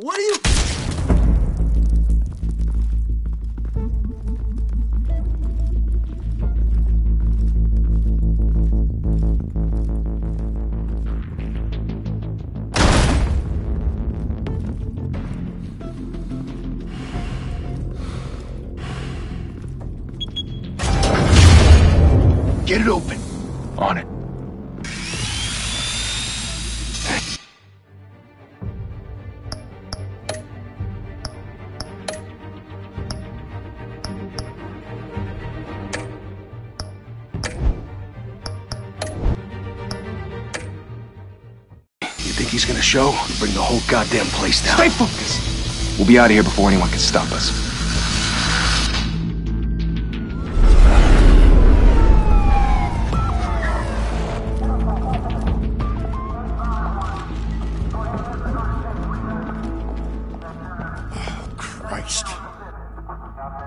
What are you... Get it open. On it. You think he's gonna show? Bring the whole goddamn place down. Stay focused. We'll be out of here before anyone can stop us.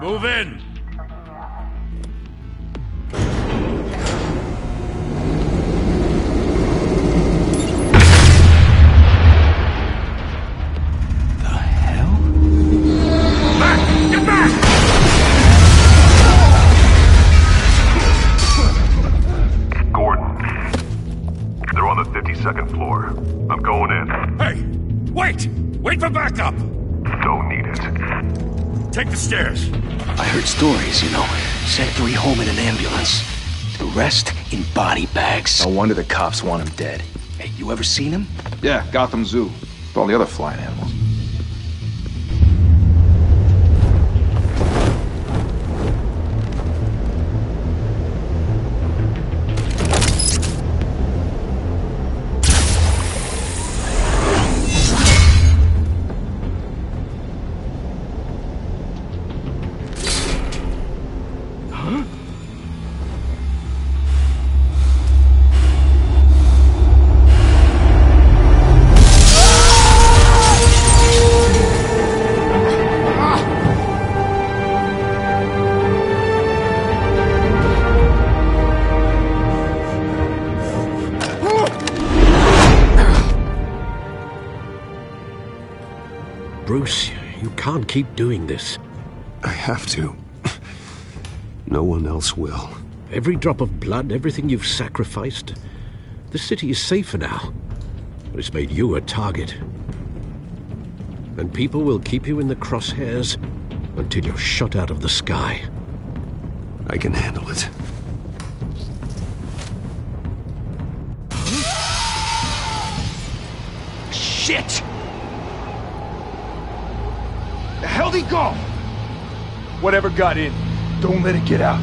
Move in! The hell? Back! Get back! Gordon. They're on the 52nd floor. I'm going in. Hey! Wait! Wait for backup! Don't need it. Take the stairs. I heard stories, you know. Sent 3 home in an ambulance. The rest in body bags. No wonder the cops want him dead. Hey, you ever seen him? Yeah, Gotham Zoo. With all the other flying animals. Bruce, you can't keep doing this. I have to. No one else will. Every drop of blood, everything you've sacrificed. The city is safer now. But it's made you a target. And people will keep you in the crosshairs until you're shot out of the sky. I can handle it. Shit! The hell'd he go? Whatever got in, don't let it get out.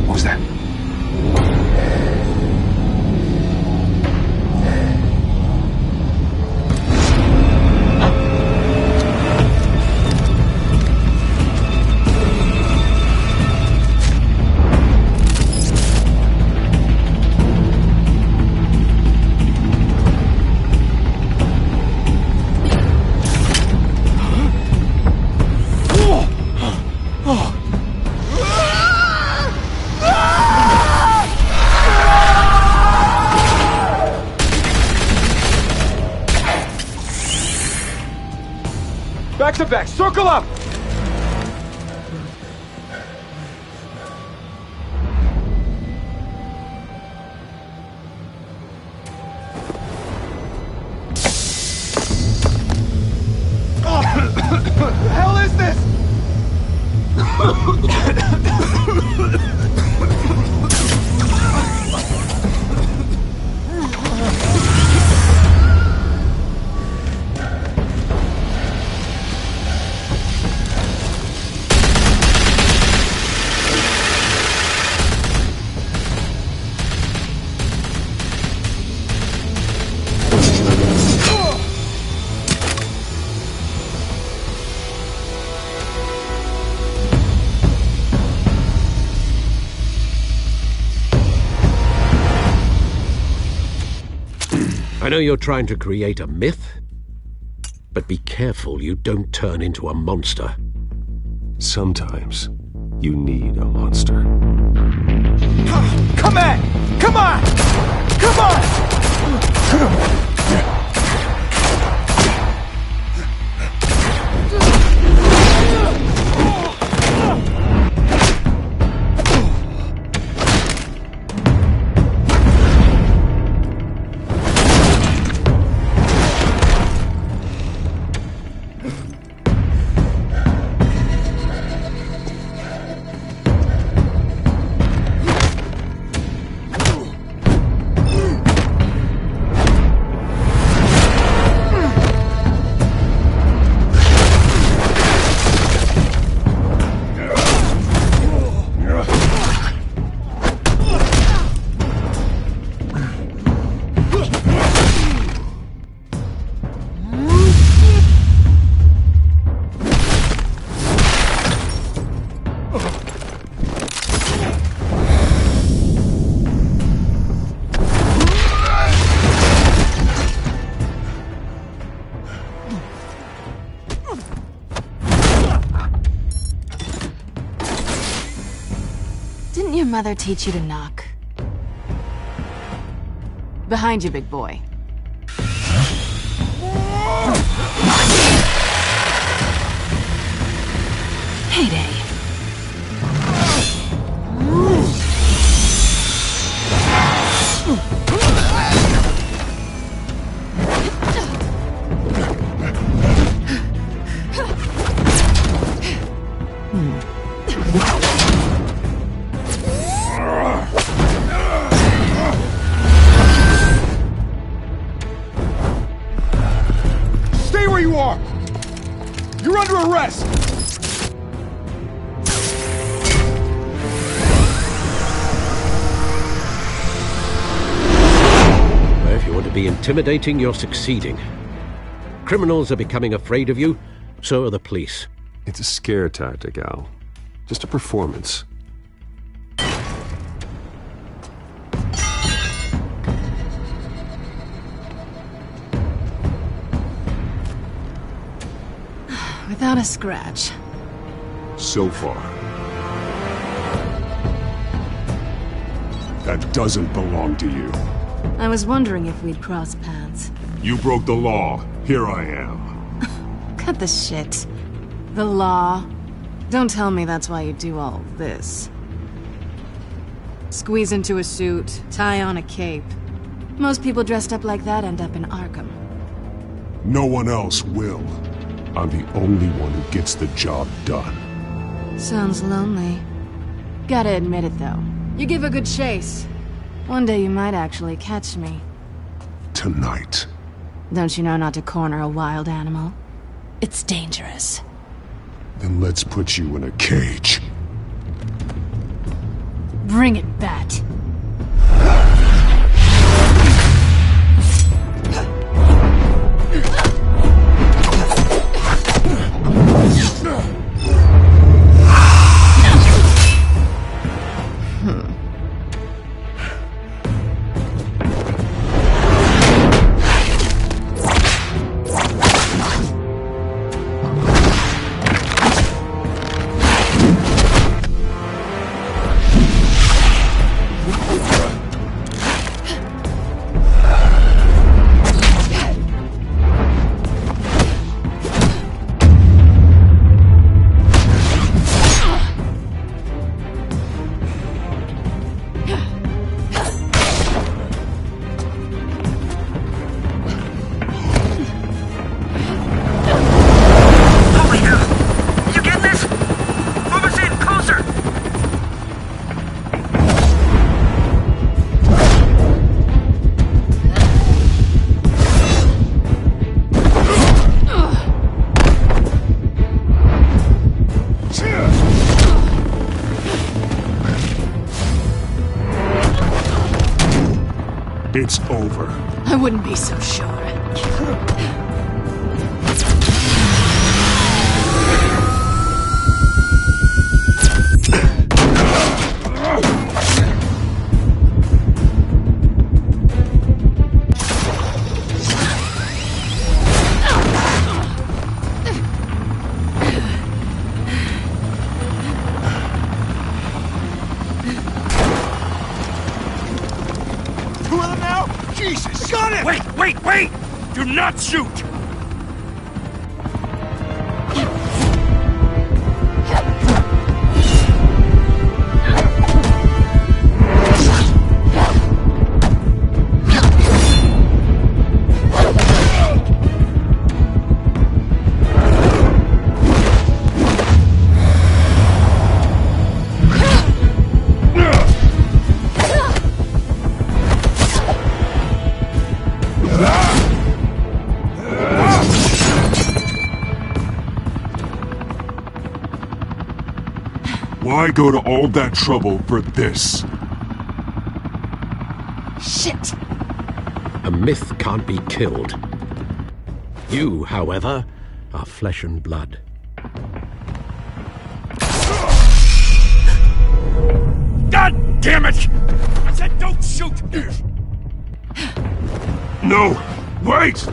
What was that? Back to back, circle up! What the hell is this? I know you're trying to create a myth, but be careful you don't turn into a monster. Sometimes you need a monster. Come on! Come on! Come on! Didn't your mother teach you to knock? Behind you, big boy. Heyday. Stay where you are! You're under arrest! If you want to be intimidating, you're succeeding. Criminals are becoming afraid of you, so are the police. It's a scare tactic, Al. Just a performance. Without a scratch. So far. That doesn't belong to you. I was wondering if we'd cross paths. You broke the law. Here I am. Cut the shit. The law. Don't tell me that's why you do all this. Squeeze into a suit, tie on a cape. Most people dressed up like that end up in Arkham. No one else will. I'm the only one who gets the job done. Sounds lonely. Gotta admit it, though. You give a good chase. One day you might actually catch me. Tonight. Don't you know not to corner a wild animal? It's dangerous. Then let's put you in a cage. Bring it, Bat. It's over. I wouldn't be so sure. Wait, wait! Do not shoot! Why go to all that trouble for this? Shit! A myth can't be killed. You, however, are flesh and blood. God damn it! I said don't shoot! No! Wait!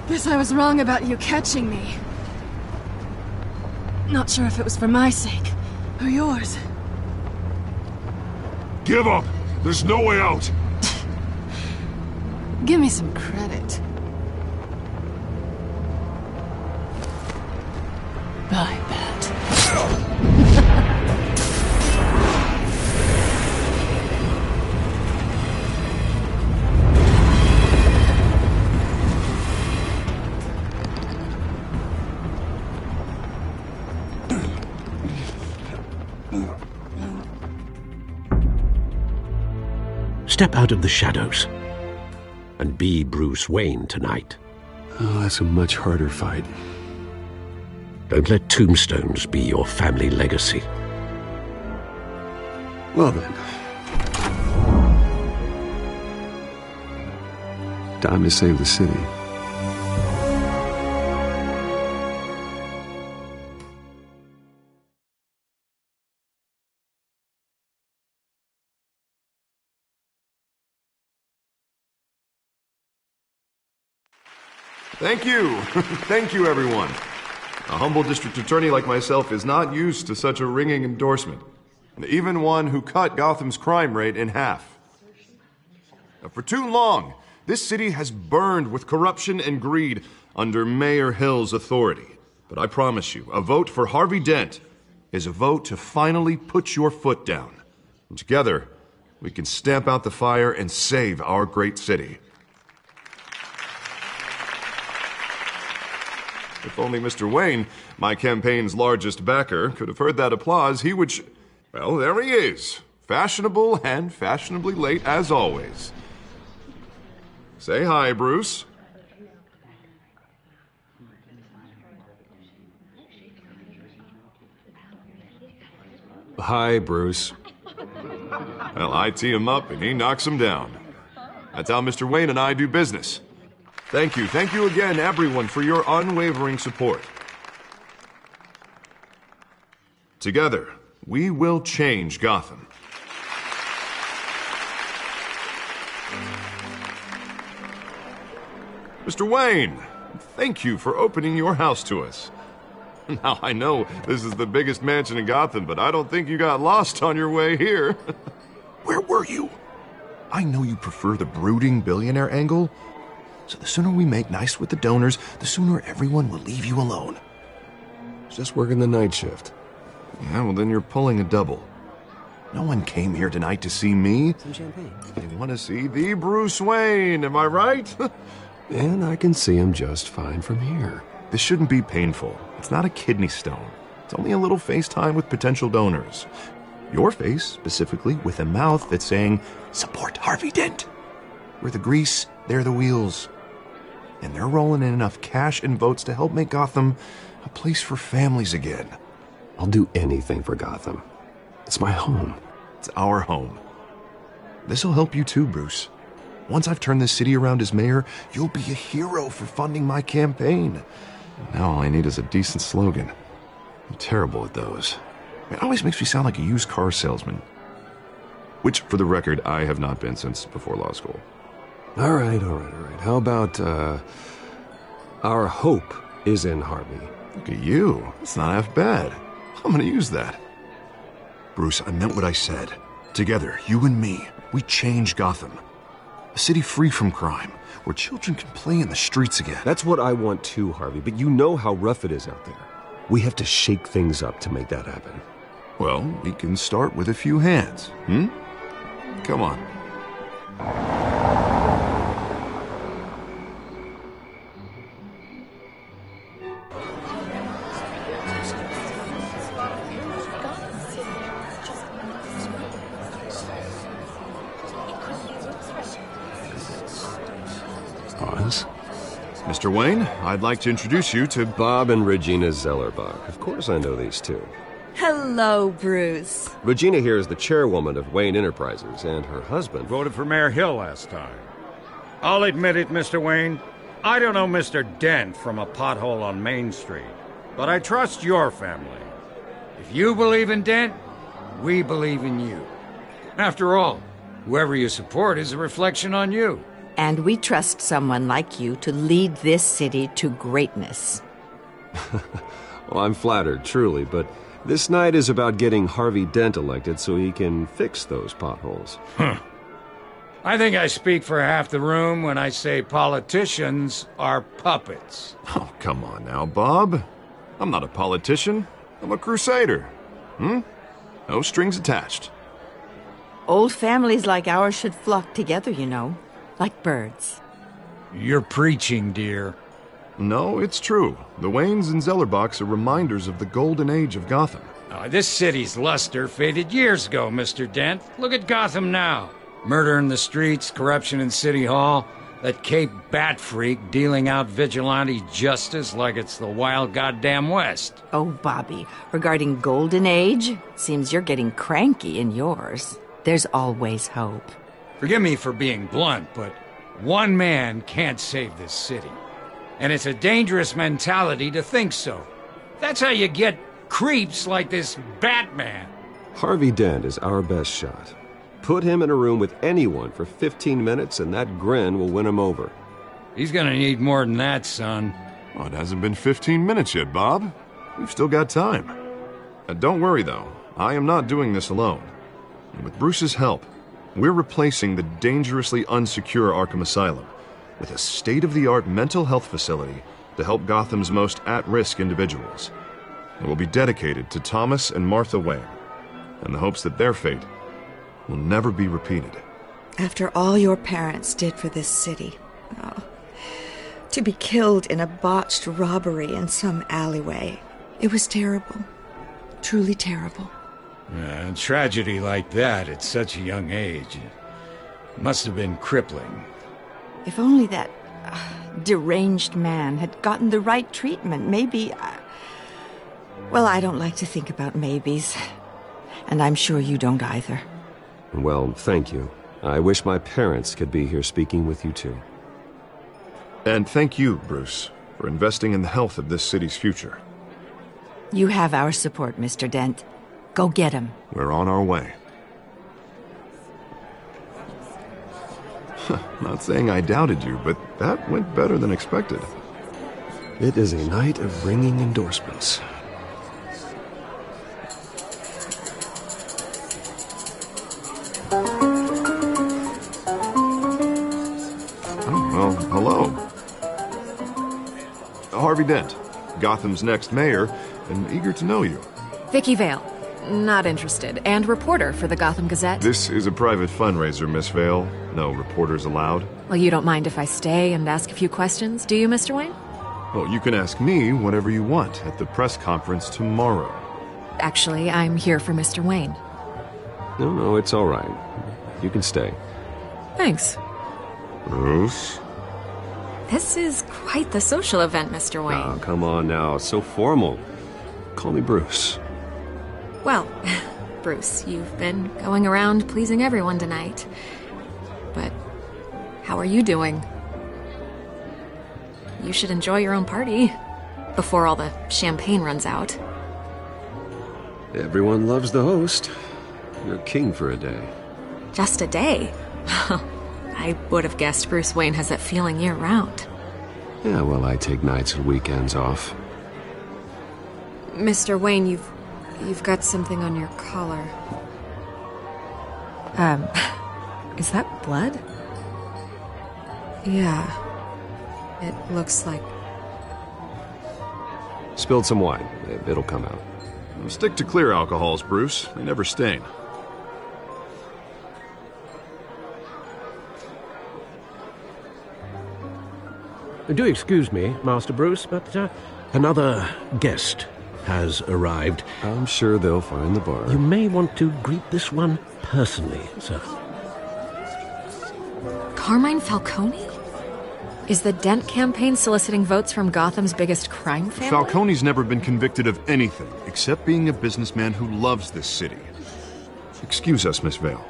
Guess I was wrong about you catching me. Not sure if it was for my sake, or yours. Give up! There's no way out! Give me some credit. I bet. Step out of the shadows and be Bruce Wayne tonight. Oh, that's a much harder fight. Don't let tombstones be your family legacy. Well then. Time to save the city. Thank you. Thank you, everyone. A humble district attorney like myself is not used to such a ringing endorsement. Even one who cut Gotham's crime rate in half. For too long, this city has burned with corruption and greed under Mayor Hill's authority. But I promise you, a vote for Harvey Dent is a vote to finally put your foot down. And together, we can stamp out the fire and save our great city. If only Mr. Wayne, my campaign's largest backer, could have heard that applause, he would well, there he is. Fashionable and fashionably late as always. Say hi, Bruce. Hi, Bruce. Well, I tee him up and he knocks him down. That's how Mr. Wayne and I do business. Thank you again, everyone, for your unwavering support. Together, we will change Gotham. Mr. Wayne, thank you for opening your house to us. Now, I know this is the biggest mansion in Gotham, but I don't think you got lost on your way here. Where were you? I know you prefer the brooding billionaire angle, so the sooner we make nice with the donors, the sooner everyone will leave you alone. Just working the night shift. Yeah, well then you're pulling a double. No one came here tonight to see me. Some champagne. They want to see the Bruce Wayne, am I right? And I can see him just fine from here. This shouldn't be painful. It's not a kidney stone. It's only a little FaceTime with potential donors. Your face, specifically, with a mouth that's saying, support Harvey Dent. We're the grease, they're the wheels. And they're rolling in enough cash and votes to help make Gotham a place for families again. I'll do anything for Gotham. It's my home. It's our home. This'll help you too, Bruce. Once I've turned this city around as mayor, you'll be a hero for funding my campaign. Now all I need is a decent slogan. I'm terrible at those. It always makes me sound like a used car salesman. Which, for the record, I have not been since before law school. All right. How about, our hope is in Harvey? Look at you. It's not half bad. I'm gonna use that. Bruce, I meant what I said. Together, you and me, we change Gotham. A city free from crime, where children can play in the streets again. That's what I want too, Harvey, but you know how rough it is out there. We have to shake things up to make that happen. Well, we can start with a few hands, Come on. Pause. Mr. Wayne, I'd like to introduce you to Bob and Regina Zellerbach. Of course I know these two. Hello, Bruce. Regina here is the chairwoman of Wayne Enterprises, and her husband... Voted for Mayor Hill last time. I'll admit it, Mr. Wayne. I don't know Mr. Dent from a pothole on Main Street, but I trust your family. If you believe in Dent, we believe in you. After all, whoever you support is a reflection on you. And we trust someone like you to lead this city to greatness. Well, I'm flattered, truly, but this night is about getting Harvey Dent elected so he can fix those potholes. I think I speak for half the room when I say politicians are puppets. Oh, come on now, Bob. I'm not a politician. I'm a crusader. No strings attached. Old families like ours should flock together, you know, like birds. You're preaching, dear. No, it's true. The Waynes and Zellerbachs are reminders of the golden age of Gotham. This city's luster faded years ago, Mr. Dent. Look at Gotham now. Murder in the streets, corruption in City Hall, that Cape Bat freak dealing out vigilante justice like it's the wild goddamn West. Oh, Bobby, regarding Golden Age, seems you're getting cranky in yours. There's always hope. Forgive me for being blunt, but one man can't save this city. And it's a dangerous mentality to think so. That's how you get creeps like this Batman. Harvey Dent is our best shot. Put him in a room with anyone for 15 minutes and that grin will win him over. He's gonna need more than that, son. Well, it hasn't been 15 minutes yet, Bob. We've still got time. Don't worry, though. I am not doing this alone. And with Bruce's help, we're replacing the dangerously unsecure Arkham Asylum with a state-of-the-art mental health facility to help Gotham's most at-risk individuals. It will be dedicated to Thomas and Martha Wayne, in the hopes that their fate will never be repeated. After all your parents did for this city, to be killed in a botched robbery in some alleyway, it was terrible. Truly terrible. A tragedy like that at such a young age must have been crippling. If only that deranged man had gotten the right treatment, maybe... Well, I don't like to think about maybes. And I'm sure you don't either. Well, thank you. I wish my parents could be here speaking with you too. And thank you, Bruce, for investing in the health of this city's future. You have our support, Mr. Dent. Go get him. We're on our way. Not saying I doubted you, but that went better than expected. It is a night of ringing endorsements. Well, hello. Harvey Dent, Gotham's next mayor, and eager to know you. Vicky Vale. Not interested. And reporter for the Gotham Gazette. This is a private fundraiser, Miss Vale. No reporters allowed. Well, you don't mind if I stay and ask a few questions, do you, Mr. Wayne? Well, you can ask me whatever you want at the press conference tomorrow. Actually, I'm here for Mr. Wayne. No, it's all right. You can stay. Thanks. Bruce? This is quite the social event, Mr. Wayne. Oh, come on now. So formal. Call me Bruce. Well, Bruce, you've been going around pleasing everyone tonight. But how are you doing? You should enjoy your own party before all the champagne runs out. Everyone loves the host. You're king for a day. Just a day? I would have guessed Bruce Wayne has that feeling year-round. Yeah, well, I take nights and weekends off. Mr. Wayne, you've got something on your collar. Is that blood? Yeah. It looks like... Spilled some wine. It'll come out. Stick to clear alcohols, Bruce. They never stain. Do excuse me, Master Bruce, but another guest has arrived. I'm sure they'll find the bar. You may want to greet this one personally, sir. Carmine Falcone? Is the Dent campaign soliciting votes from Gotham's biggest crime family? Falcone's never been convicted of anything, except being a businessman who loves this city. Excuse us, Miss Vale.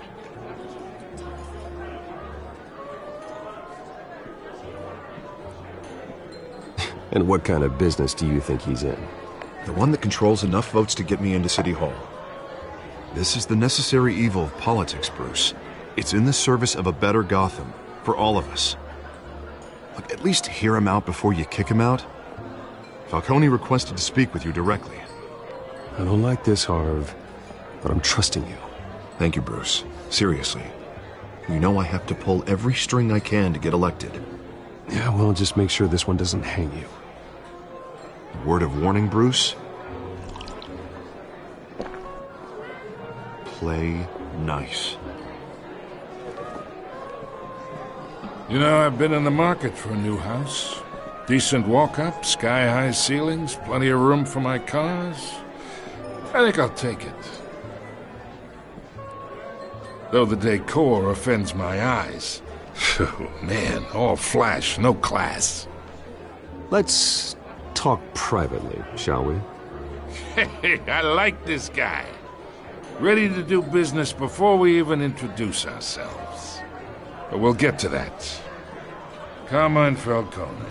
And what kind of business do you think he's in? The one that controls enough votes to get me into City Hall. This is the necessary evil of politics, Bruce. It's in the service of a better Gotham, for all of us. Look, at least hear him out before you kick him out. Falcone requested to speak with you directly. I don't like this, Harv, but I'm trusting you. Thank you, Bruce. Seriously. You know I have to pull every string I can to get elected. Yeah, well, just make sure this one doesn't hang you. Word of warning, Bruce? Play nice. You know, I've been in the market for a new house. Decent walk-up, sky-high ceilings, plenty of room for my cars. I think I'll take it. Though the decor offends my eyes. Oh, man, all flash, no class. Let's talk privately, shall we? Hey, I like this guy. Ready to do business before we even introduce ourselves. But we'll get to that. Carmine Falcone,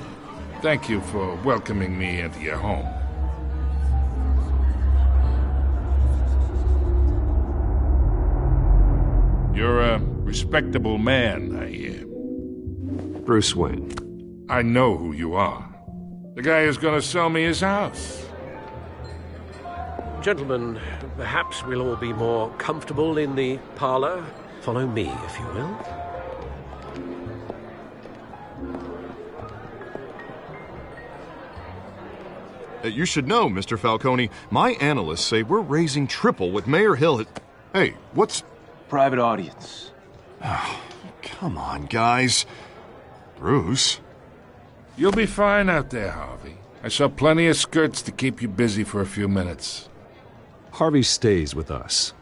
thank you for welcoming me into your home. You're a respectable man, I hear. Bruce Wayne. I know who you are. The guy who's gonna sell me his house. Gentlemen, perhaps we'll all be more comfortable in the parlor. Follow me, if you will. You should know, Mr. Falcone, my analysts say we're raising triple with Mayor Hill. Hey, what's... Private audience. Oh, come on, guys. Bruce? You'll be fine out there, Harvey. I saw plenty of skirts to keep you busy for a few minutes. Harvey stays with us.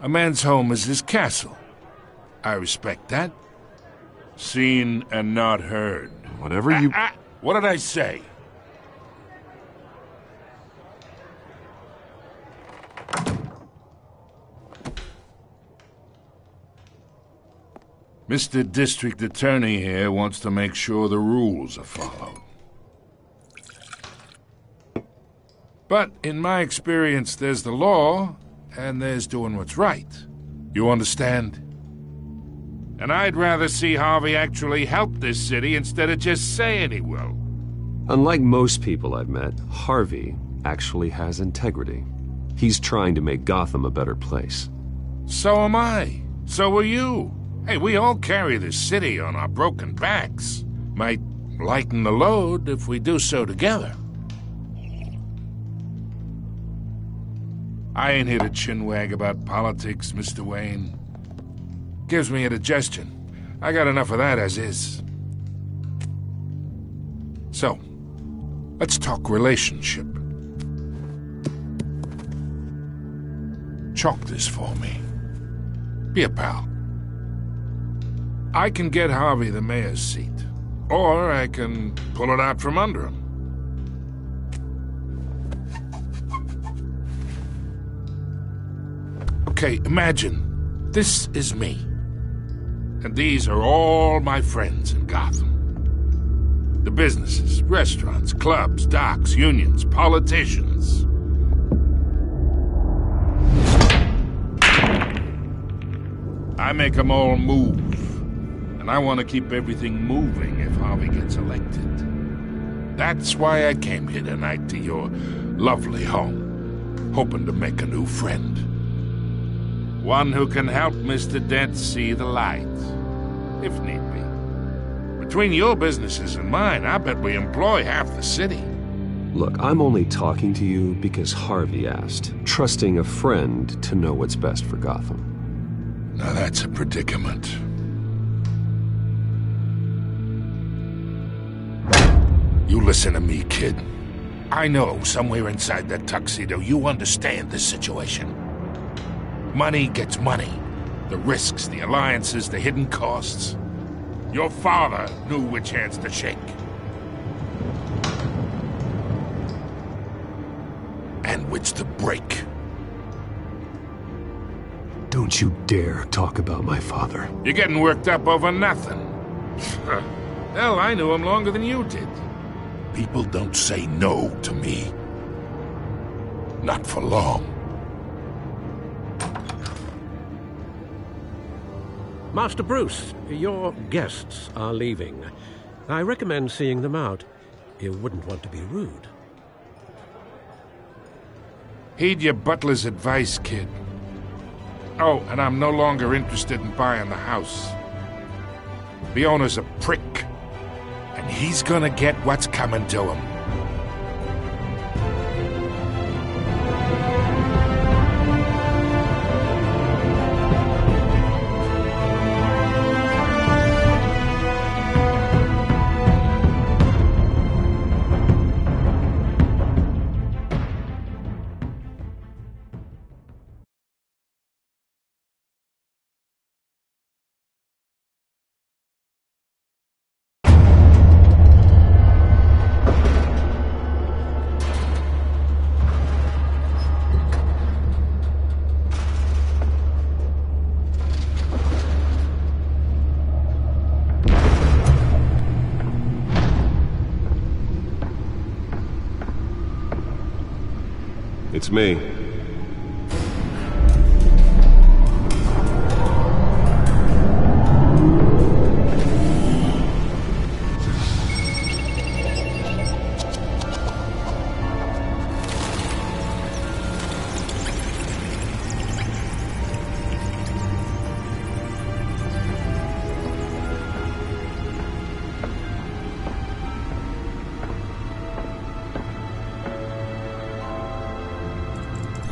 A man's home is his castle. I respect that. Seen and not heard. Whatever you... What did I say? Mr. District Attorney here wants to make sure the rules are followed. But in my experience, there's the law, and there's doing what's right. You understand? And I'd rather see Harvey actually help this city instead of just saying he will. Unlike most people I've met, Harvey actually has integrity. He's trying to make Gotham a better place. So am I. So are you. Hey, we all carry this city on our broken backs. Might lighten the load if we do so together. I ain't here to chinwag about politics, Mr. Wayne. Gives me indigestion. I got enough of that as is. So, let's talk relationship. Chalk this for me. Be a pal. I can get Harvey the mayor's seat, or I can pull it out from under him. Okay, imagine this is me, and these are all my friends in Gotham. The businesses, restaurants, clubs, docks, unions, politicians. I make them all move. And I want to keep everything moving if Harvey gets elected. That's why I came here tonight to your lovely home, hoping to make a new friend. One who can help Mr. Dent see the light, if need be. Between your businesses and mine, I bet we employ half the city. Look, I'm only talking to you because Harvey asked, trusting a friend to know what's best for Gotham. Now that's a predicament. You listen to me, kid. I know somewhere inside that tuxedo you understand this situation. Money gets money. The risks, the alliances, the hidden costs. Your father knew which hands to shake. And which to break. Don't you dare talk about my father. You're getting worked up over nothing. Hell, I knew him longer than you did. People don't say no to me. Not for long. Master Bruce, your guests are leaving. I recommend seeing them out. You wouldn't want to be rude. Heed your butler's advice, kid. Oh, and I'm no longer interested in buying the house. The owner's a prick. And he's gonna get what's coming to him. It's me.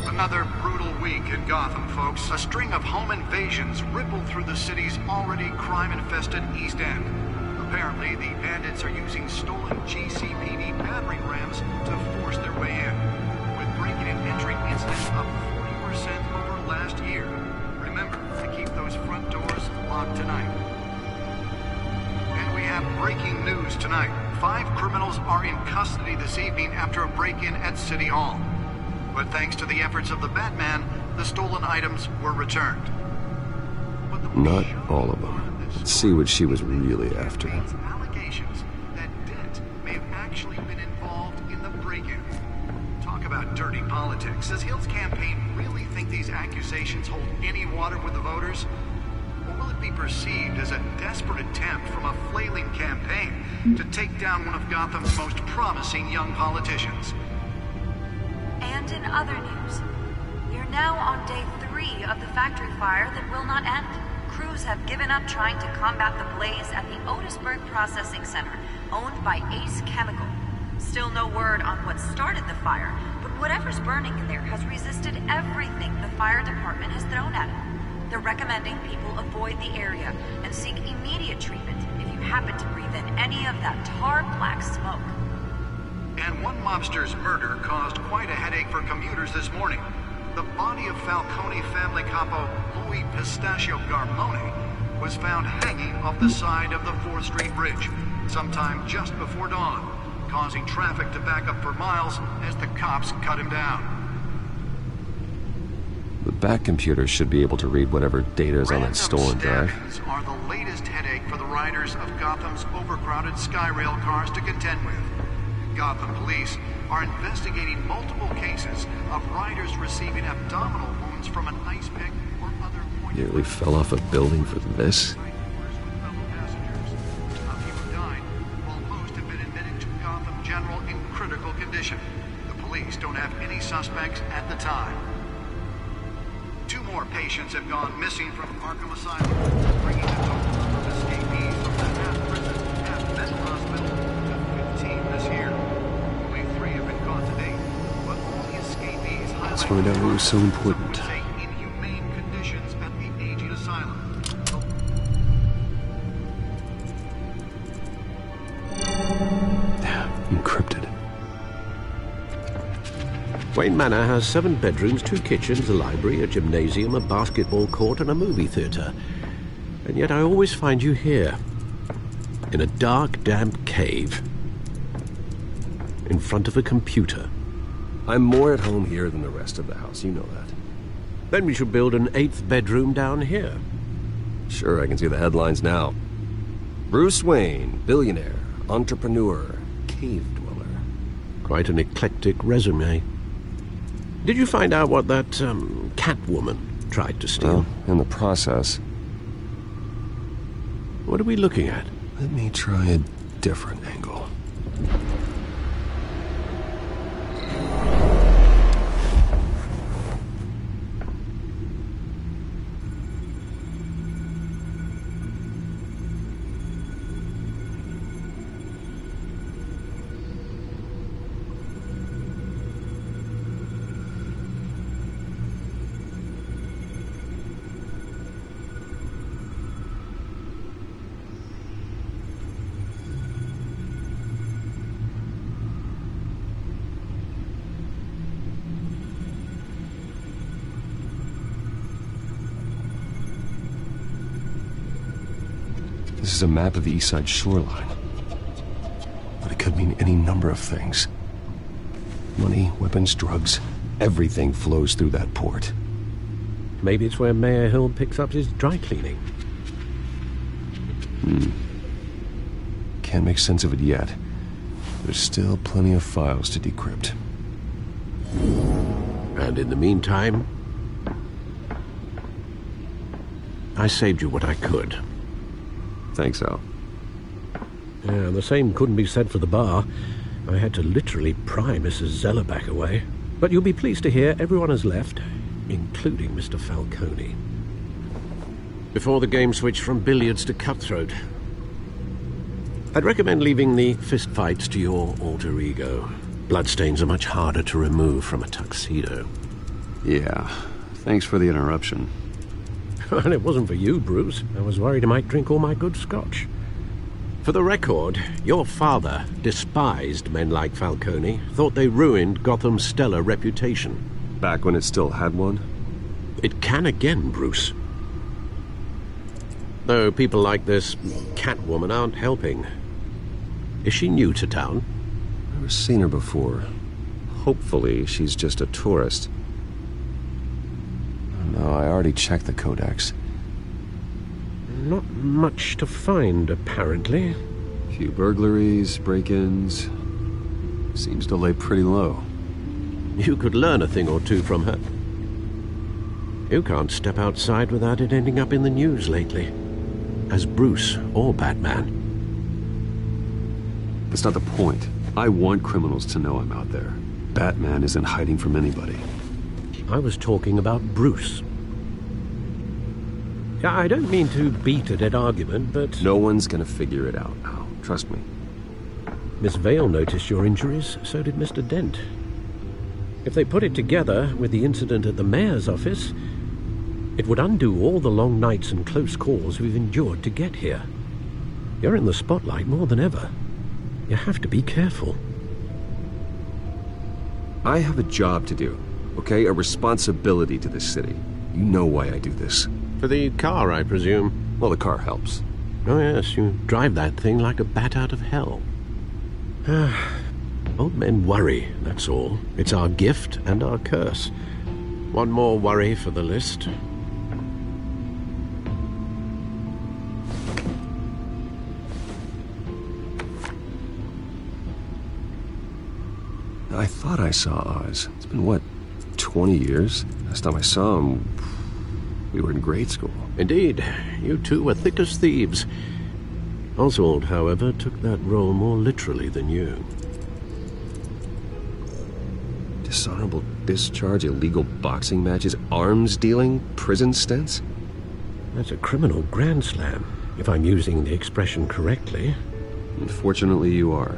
Another brutal week in Gotham, folks. A string of home invasions ripple through the city's already crime-infested East End. Apparently, the bandits are using stolen GCPD battering rams to force their way in, with breaking and entering incidents up 40% over last year. Remember to keep those front doors locked tonight. And we have breaking news tonight. 5 criminals are in custody this evening after a break-in at City Hall. But thanks to the efforts of the Batman, the stolen items were returned. Not all of them. Let's see what she was really after. Allegations that Dent may have actually been involved in the break-in. Talk about dirty politics. Does Hill's campaign really think these accusations hold any water with the voters? Or will it be perceived as a desperate attempt from a flailing campaign to take down one of Gotham's most promising young politicians? And in other news, we are now on day 3 of the factory fire that will not end. Crews have given up trying to combat the blaze at the Otisburg Processing Center, owned by Ace Chemical. Still no word on what started the fire, but whatever's burning in there has resisted everything the fire department has thrown at it. They're recommending people avoid the area and seek immediate treatment if you happen to breathe in any of that tar black smoke. And one mobster's murder caused quite a headache for commuters this morning. The body of Falcone family capo Louis Pistachio Garmone was found hanging off the side of the 4th Street Bridge sometime just before dawn, causing traffic to back up for miles as the cops cut him down. The back computer should be able to read whatever data is on that stolen drive. Stabbings are the latest headache for the riders of Gotham's overcrowded Skyrail cars to contend with. Gotham police are investigating multiple cases of riders receiving abdominal wounds from an ice pick or other poison. Nearly fell off a building for this. General in critical condition. The police don't have any suspects at the time. 2 more patients have gone missing from Arkham Asylum, bringing the total number of escapees from the half-prison, half-mental hospital to 15 this year. Only 3 have been caught to date, but all the escapees Let's find out what was so important. inhumane conditions at the aging asylum. Encrypted. Wayne Manor has 7 bedrooms, 2 kitchens, a library, a gymnasium, a basketball court, and a movie theatre. And yet I always find you here, in a dark, damp cave, in front of a computer. I'm more at home here than the rest of the house, you know that. Then we should build an 8th bedroom down here. Sure, I can see the headlines now. Bruce Wayne, billionaire, entrepreneur, cave dweller. Quite an eclectic resume. Did you find out what that, Catwoman tried to steal? Well, in the process. What are we looking at? Let me try a different angle. This is a map of the East Side shoreline. But it could mean any number of things. Money, weapons, drugs, everything flows through that port. Maybe it's where Mayor Hill picks up his dry cleaning. Can't make sense of it yet. There's still plenty of files to decrypt. And in the meantime, I saved you what I could. Thanks, Al. Yeah, and the same couldn't be said for the bar. I had to literally pry Mrs. Zellerback away. But you'll be pleased to hear everyone has left, including Mr. Falcone. Before the game switched from billiards to cutthroat. I'd recommend leaving the fistfights to your alter ego. Bloodstains are much harder to remove from a tuxedo. Yeah, thanks for the interruption. And it wasn't for you, Bruce. I was worried I might drink all my good scotch. For the record, your father despised men like Falcone, thought they ruined Gotham's stellar reputation. Back when it still had one? It can again, Bruce. Though people like this Catwoman aren't helping. Is she new to town? Never seen her before. Hopefully she's just a tourist. No, I already checked the codex. Not much to find, apparently. Few burglaries, break-ins. Seems to lay pretty low. You could learn a thing or two from her. You can't step outside without it ending up in the news lately. As Bruce or Batman. That's not the point. I want criminals to know I'm out there. Batman isn't hiding from anybody. I was talking about Bruce. Yeah, I don't mean to beat a dead argument, but... No one's gonna figure it out now. Trust me. Miss Vale noticed your injuries, so did Mr. Dent. If they put it together with the incident at the mayor's office, it would undo all the long nights and close calls we've endured to get here. You're in the spotlight more than ever. You have to be careful. I have a job to do, okay? A responsibility to this city. You know why I do this. For the car, I presume? Well, the car helps. Oh yes, you drive that thing like a bat out of hell. Old men worry, that's all. It's our gift and our curse. One more worry for the list. I thought I saw Oz. It's been, what, 20 years? Last time I saw him, we were in grade school. Indeed. You two were thick as thieves. Oswald, however, took that role more literally than you. Dishonorable discharge, illegal boxing matches, arms dealing, prison stints? That's a criminal grand slam, if I'm using the expression correctly. Unfortunately, you are.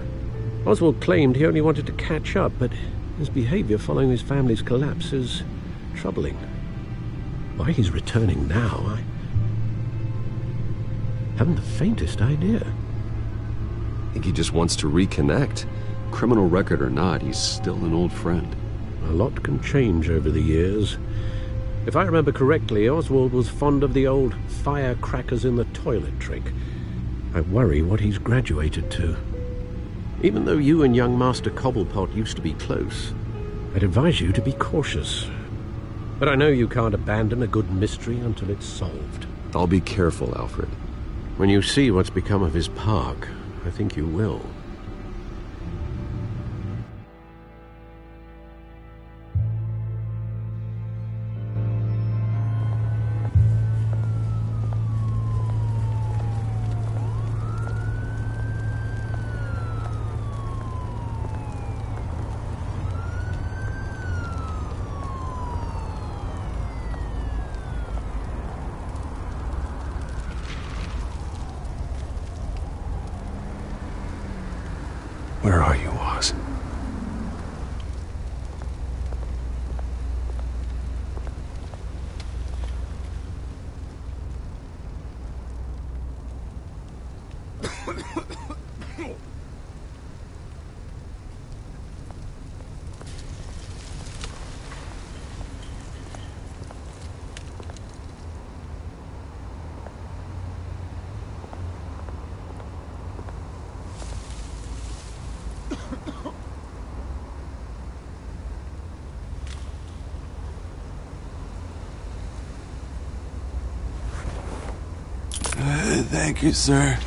Oswald claimed he only wanted to catch up, but his behavior following his family's collapse is troubling. Why he's returning now, I haven't the faintest idea. I think he just wants to reconnect. Criminal record or not, he's still an old friend. A lot can change over the years. If I remember correctly, Oswald was fond of the old firecrackers in the toilet trick. I worry what he's graduated to. Even though you and young Master Cobblepot used to be close, I'd advise you to be cautious. But I know you can't abandon a good mystery until it's solved. I'll be careful, Alfred. When you see what's become of his park, I think you will. Where are you, Oz? Thank you, sir.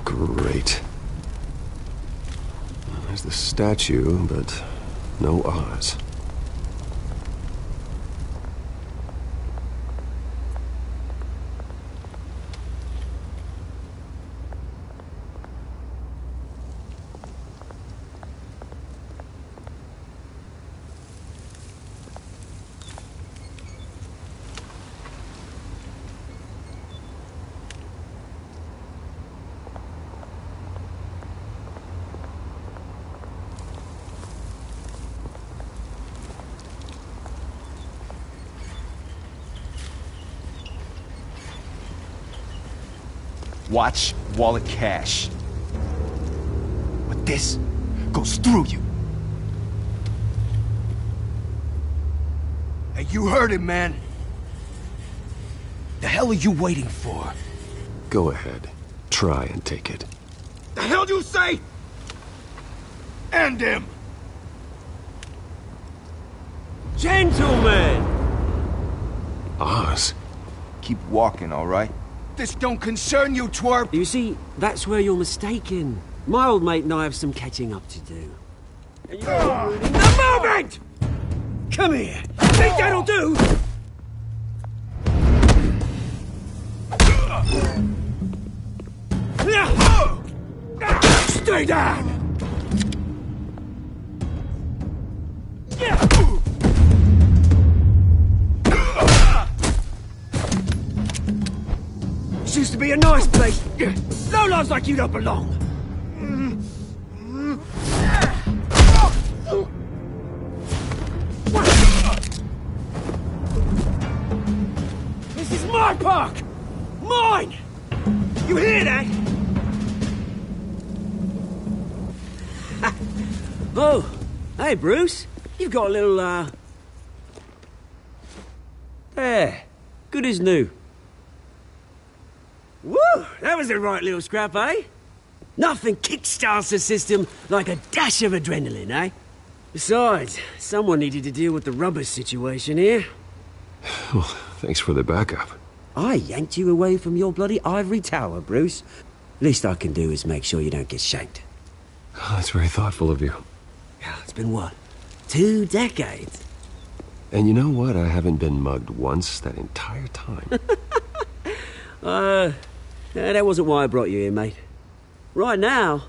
Great. There's the statue, but no Oz. Watch wallet cash. But this goes through you. Hey, you heard him, man. The hell are you waiting for? Go ahead. Try and take it. The hell do you say? End him! Gentlemen! Oz? Keep walking, all right? This don't concern you, twerp! You see, that's where you're mistaken. My old mate and I have some catching up to do. The moment! Come here! Think that'll do? Stay down! This used to be a nice place. No lives like you don't belong. This is my park! Mine! You hear that? Oh, hey, Bruce. You've got a little, There. Good as new. Woo! That was a right little scrap, eh? Nothing kickstarts the system like a dash of adrenaline, eh? Besides, someone needed to deal with the rubber situation here. Well, thanks for the backup. I yanked you away from your bloody ivory tower, Bruce. Least I can do is make sure you don't get shanked. Oh, that's very thoughtful of you. Yeah, it's been what? 2 decades? And you know what? I haven't been mugged once that entire time. That wasn't why I brought you here, mate. Right now,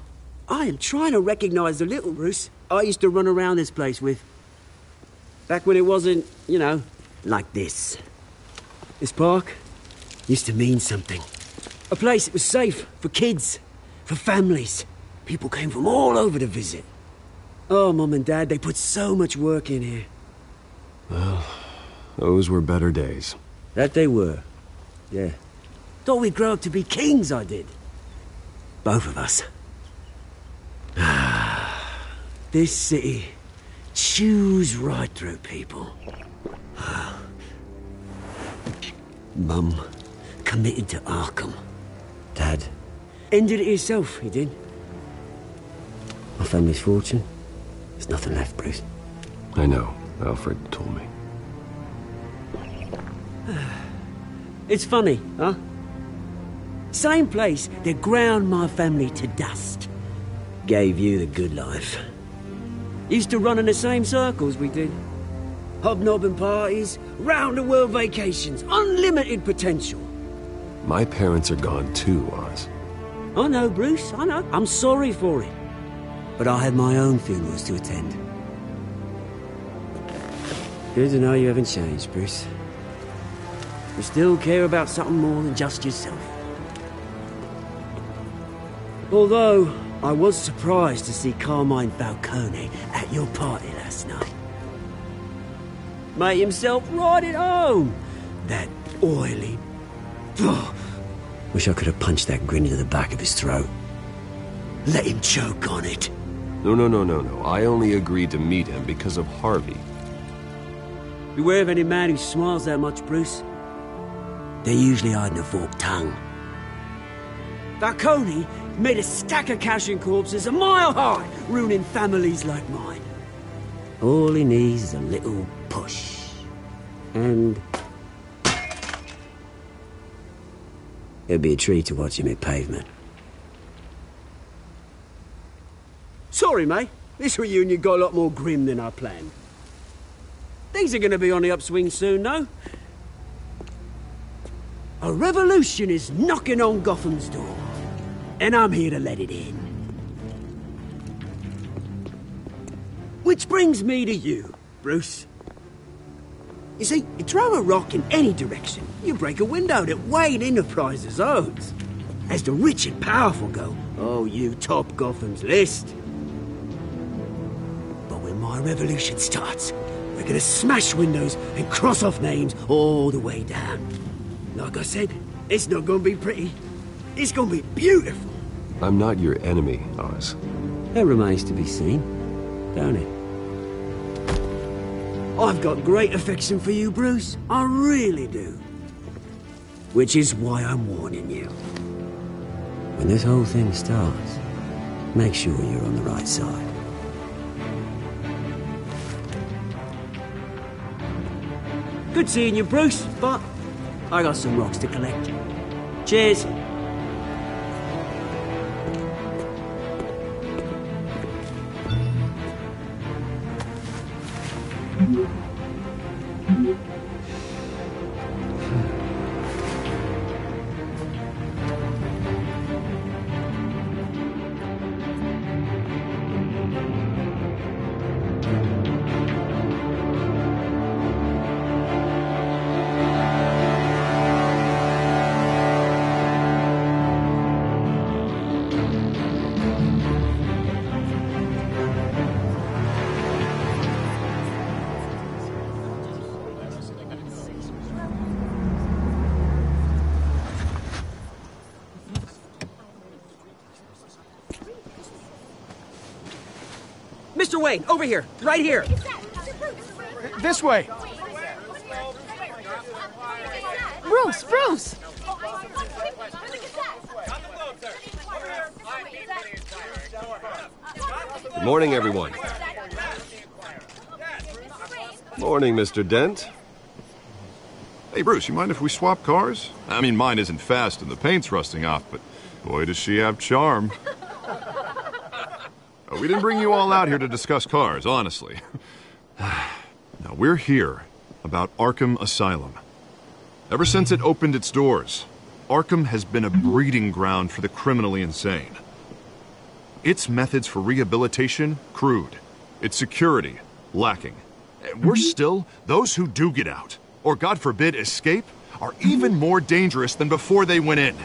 I am trying to recognize the little Bruce I used to run around this place with. Back when it wasn't, you know, like this. This park used to mean something. A place that was safe for kids, for families. People came from all over to visit. Oh, Mum and Dad, they put so much work in here. Well, those were better days. That they were. Yeah. Thought we'd grow up to be kings, I did. Both of us. This city chews right through people. Mum committed to Arkham. Dad ended it himself, he did. My family's fortune. There's nothing left, Bruce. I know. Alfred told me. It's funny, huh? Same place that ground my family to dust. Gave you the good life. Used to run in the same circles we did. Hobnobbing parties, round-the-world vacations, unlimited potential. My parents are gone too, Oz. I know, Bruce, I know. I'm sorry for it. But I had my own funerals to attend. Good to know you haven't changed, Bruce. You still care about something more than just yourself. Although, I was surprised to see Carmine Falcone at your party last night. Made himself right at home. That oily... Oh, wish I could have punched that grin into the back of his throat. Let him choke on it. No. I only agreed to meet him because of Harvey. Beware of any man who smiles that much, Bruce. They're usually hiding a forked tongue. Falcone made a stack of cash-in corpses a mile high, ruining families like mine. All he needs is a little push. And... it'd be a treat to watch him hit pavement. Sorry, mate. This reunion got a lot more grim than I planned. Things are going to be on the upswing soon, though. A revolution is knocking on Gotham's door. And I'm here to let it in. Which brings me to you, Bruce. You see, you throw a rock in any direction, you break a window that Wayne Enterprises owns. As the rich and powerful go, oh, you top Gotham's list. But when my revolution starts, we're gonna smash windows and cross off names all the way down. Like I said, it's not gonna be pretty. It's gonna be beautiful. I'm not your enemy, Oz. That remains to be seen, don't it? I've got great affection for you, Bruce. I really do. Which is why I'm warning you. When this whole thing starts, make sure you're on the right side. Good seeing you, Bruce, but I got some rocks to collect. Cheers. Mr. Wayne, over here. Right here. This way. Bruce! Good morning, everyone. Morning, Mr. Dent. Hey, Bruce, you mind if we swap cars? I mean, mine isn't fast and the paint's rusting off, but boy, does she have charm. We didn't bring you all out here to discuss cars, honestly. Now, we're here about Arkham Asylum. Ever since it opened its doors, Arkham has been a breeding ground for the criminally insane. Its methods for rehabilitation, crude. Its security, lacking. And worse still, those who do get out, or God forbid escape, are even more dangerous than before they went in.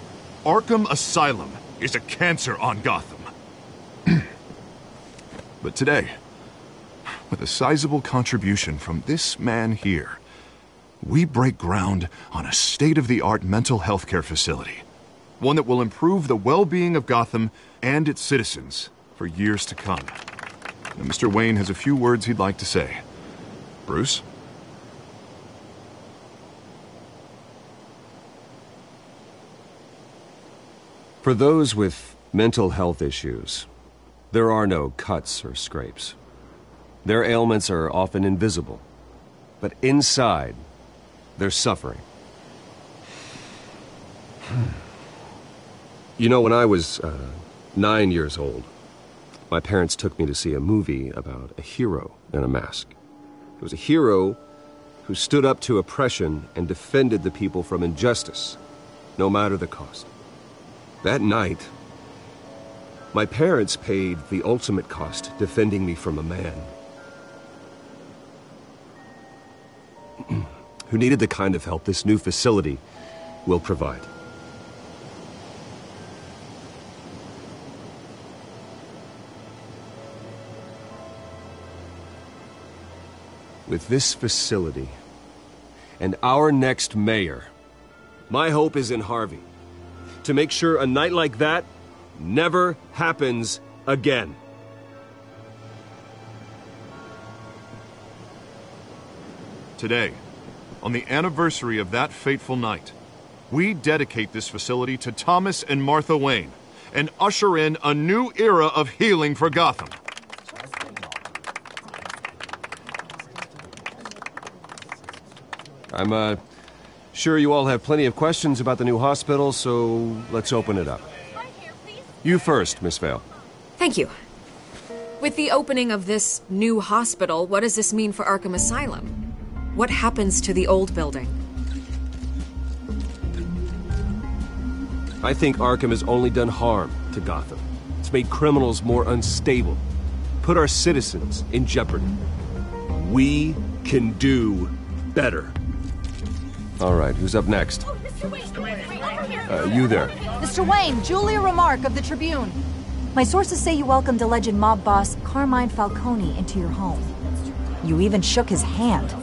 Arkham Asylum is a cancer on Gotham. But today, with a sizable contribution from this man here, we break ground on a state-of-the-art mental health care facility. One that will improve the well-being of Gotham and its citizens for years to come. Now, Mr. Wayne has a few words he'd like to say. Bruce? For those with mental health issues, there are no cuts or scrapes. Their ailments are often invisible, but inside, they're suffering. You know, when I was 9 years old, my parents took me to see a movie about a hero in a mask. It was a hero who stood up to oppression and defended the people from injustice, no matter the cost. That night, my parents paid the ultimate cost defending me from a man who needed the kind of help this new facility will provide. With this facility and our next mayor, my hope is in Harvey, to make sure a night like that never happens again. Today, on the anniversary of that fateful night, we dedicate this facility to Thomas and Martha Wayne and usher in a new era of healing for Gotham. I'm sure you all have plenty of questions about the new hospital, so let's open it up. You first, Miss Vale. Thank you. With the opening of this new hospital, what does this mean for Arkham Asylum? What happens to the old building? I think Arkham has only done harm to Gotham. It's made criminals more unstable, put our citizens in jeopardy. We can do better. All right, who's up next? You there. Mr. Wayne, Julia Remark of the Tribune. My sources say you welcomed alleged mob boss Carmine Falcone into your home. You even shook his hand.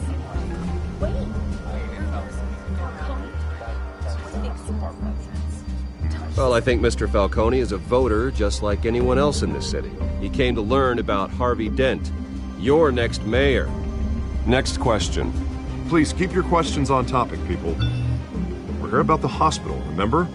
Well, I think Mr. Falcone is a voter just like anyone else in this city. He came to learn about Harvey Dent, your next mayor. Next question. Please keep your questions on topic, people. We're here about the hospital, remember?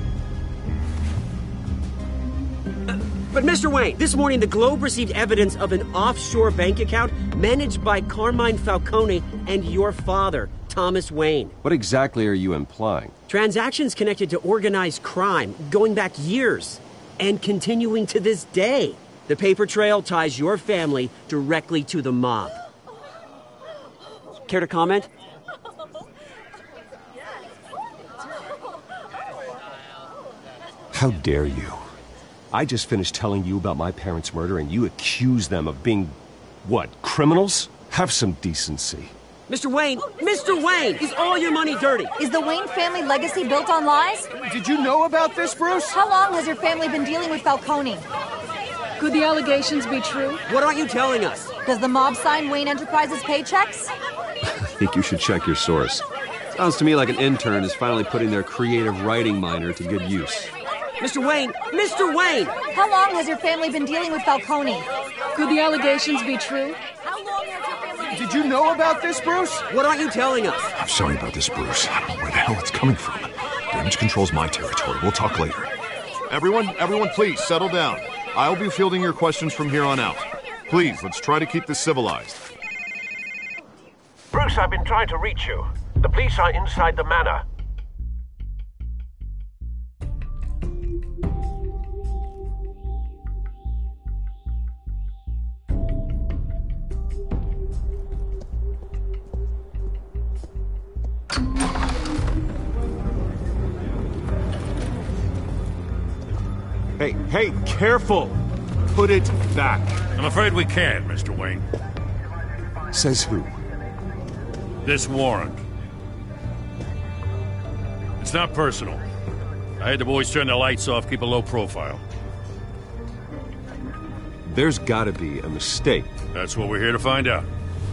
But Mr. Wayne, this morning the Globe received evidence of an offshore bank account managed by Carmine Falcone and your father, Thomas Wayne. What exactly are you implying? Transactions connected to organized crime, going back years, and continuing to this day. The paper trail ties your family directly to the mob. Care to comment? How dare you? I just finished telling you about my parents' murder and you accuse them of being, what, criminals? Have some decency. Mr. Wayne, is all your money dirty? Is the Wayne family legacy built on lies? Did you know about this, Bruce? How long has your family been dealing with Falcone? Could the allegations be true? What aren't you telling us? Does the mob sign Wayne Enterprises paychecks? I think you should check your source. Sounds to me like an intern is finally putting their creative writing minor to good use. Mr. Wayne! Mr. Wayne! How long has your family been dealing with Falcone? Could the allegations be true? How long has your family... Did you know about this, Bruce? What aren't you telling us? I'm sorry about this, Bruce. I don't know where the hell it's coming from. Damage control's my territory. We'll talk later. Everyone, please, settle down. I'll be fielding your questions from here on out. Please, let's try to keep this civilized. Bruce, I've been trying to reach you. The police are inside the manor. Hey, careful! Put it back. I'm afraid we can't, Mr. Wayne. Says who? This warrant. It's not personal. I had the boys turn the lights off, keep a low profile. There's gotta be a mistake. That's what we're here to find out.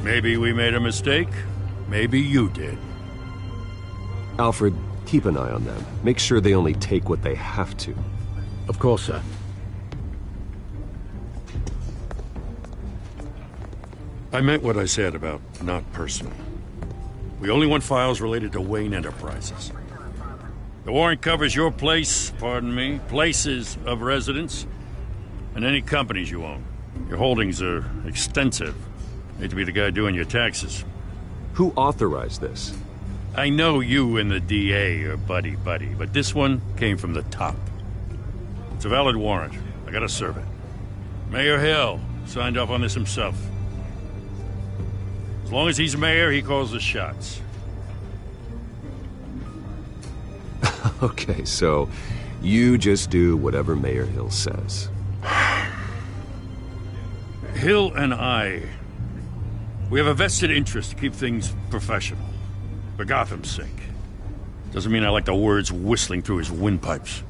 Maybe we made a mistake. Maybe you did. Alfred, keep an eye on them. Make sure they only take what they have to. Of course, sir. I meant what I said about not personal. We only want files related to Wayne Enterprises. The warrant covers your place, pardon me, places of residence, and any companies you own. Your holdings are extensive. Hate to be the guy doing your taxes. Who authorized this? I know you and the DA are buddy-buddy, but this one came from the top. It's a valid warrant. I gotta serve it. Mayor Hill signed off on this himself. As long as he's mayor, he calls the shots. Okay, so you just do whatever Mayor Hill says. Hill and I, we have a vested interest to keep things professional. For Gotham's sake. Doesn't mean I like the words whistling through his windpipes.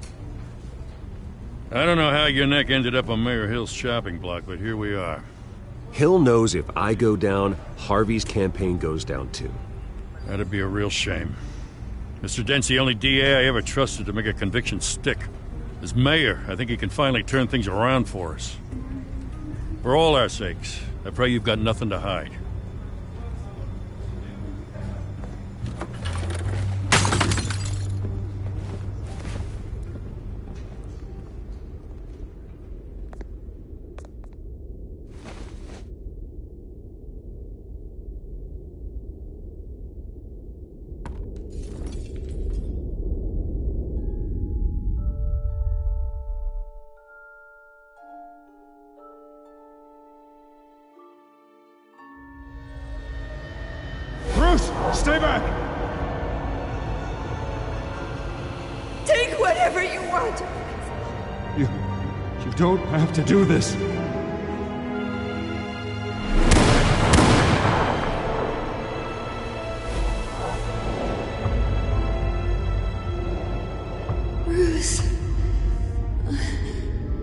I don't know how your neck ended up on Mayor Hill's shopping block, but here we are. Hill knows if I go down, Harvey's campaign goes down too. That'd be a real shame. Mr. Dent's the only DA I ever trusted to make a conviction stick. As mayor, I think he can finally turn things around for us. For all our sakes, I pray you've got nothing to hide. Stay back! Take whatever you want. You don't have to do this. Bruce.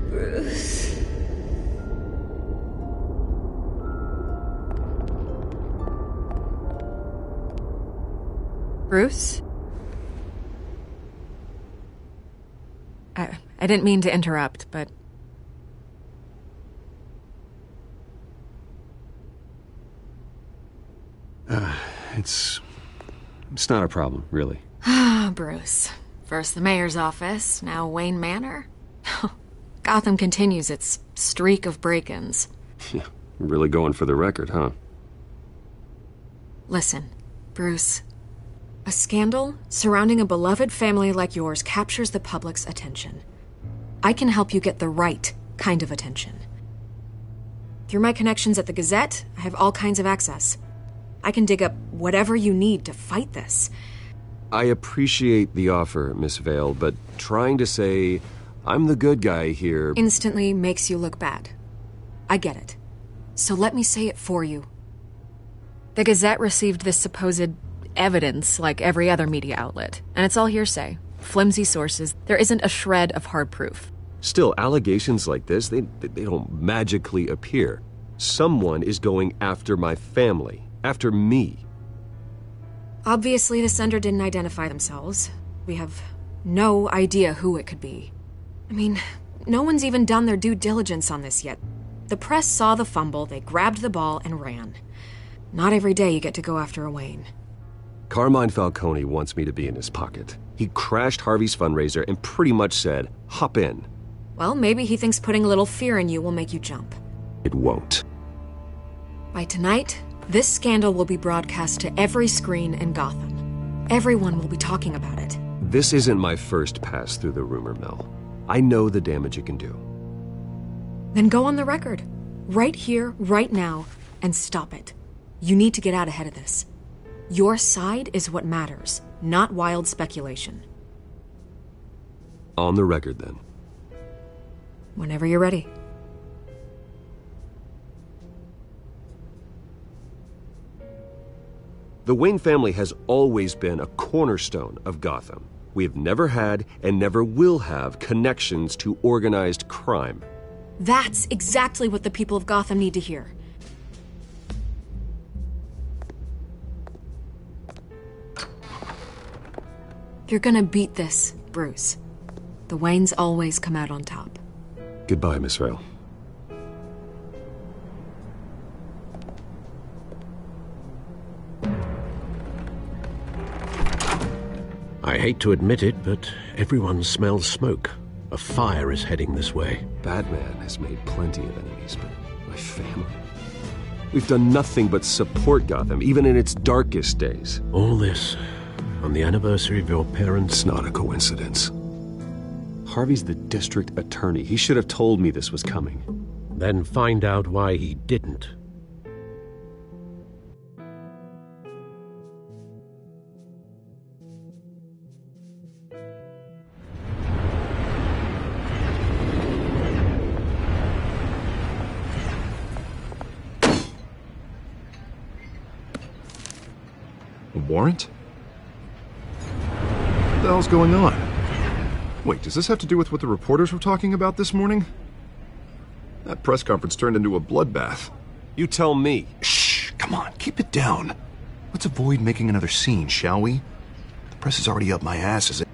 Bruce. Bruce? I didn't mean to interrupt, but... It's not a problem, really. Ah, Bruce. First the mayor's office, now Wayne Manor. Gotham continues its streak of break-ins. Yeah, really going for the record, huh? Listen, Bruce. A scandal surrounding a beloved family like yours captures the public's attention. I can help you get the right kind of attention. Through my connections at the Gazette, I have all kinds of access. I can dig up whatever you need to fight this. I appreciate the offer, Miss Vale, but trying to say I'm the good guy here... instantly makes you look bad. I get it. So let me say it for you. The Gazette received this supposed evidence like every other media outlet, and it's all hearsay. Flimsy sources. There isn't a shred of hard proof. Still, allegations like this, they don't magically appear. Someone is going after my family. After me. Obviously, the sender didn't identify themselves. We have no idea who it could be. I mean, no one's even done their due diligence on this yet. The press saw the fumble, they grabbed the ball and ran. Not every day you get to go after a Wayne. Carmine Falcone wants me to be in his pocket. He crashed Harvey's fundraiser and pretty much said, hop in. Well, maybe he thinks putting a little fear in you will make you jump. It won't. By tonight, this scandal will be broadcast to every screen in Gotham. Everyone will be talking about it. This isn't my first pass through the rumor mill. I know the damage it can do. Then go on the record. Right here, right now, and stop it. You need to get out ahead of this. Your side is what matters, not wild speculation. On the record, then. Whenever you're ready. The Wayne family has always been a cornerstone of Gotham. We have never had and never will have connections to organized crime. That's exactly what the people of Gotham need to hear. You're gonna beat this, Bruce. The Waynes always come out on top. Goodbye, Miss Vale. I hate to admit it, but everyone smells smoke. A fire is heading this way. Batman has made plenty of enemies, but my family? We've done nothing but support Gotham, even in its darkest days. All this on the anniversary of your parents'... It's not a coincidence. Harvey's the district attorney. He should have told me this was coming. Then find out why he didn't. A warrant? What the hell's going on? Wait, does this have to do with what the reporters were talking about this morning? That press conference turned into a bloodbath. You tell me. Shh, come on, keep it down. Let's avoid making another scene, shall we? The press is already up my ass as it...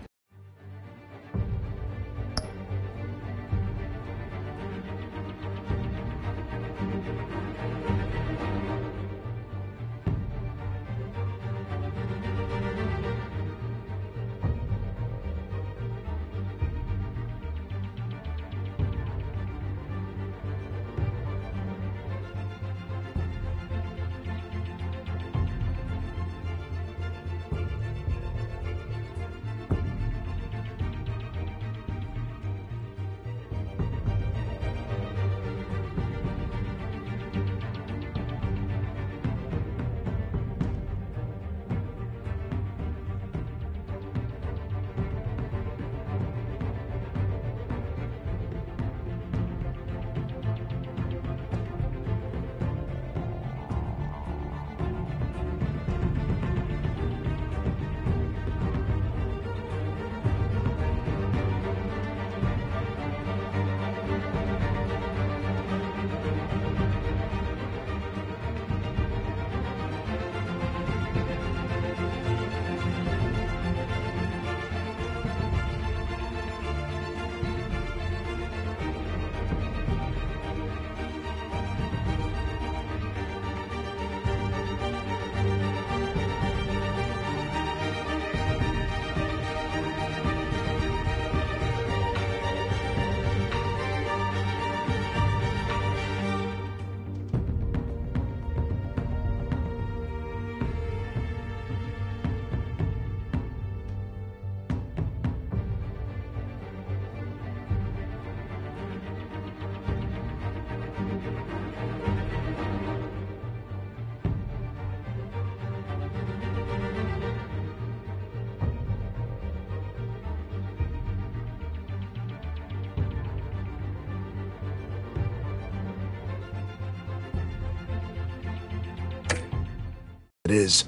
is...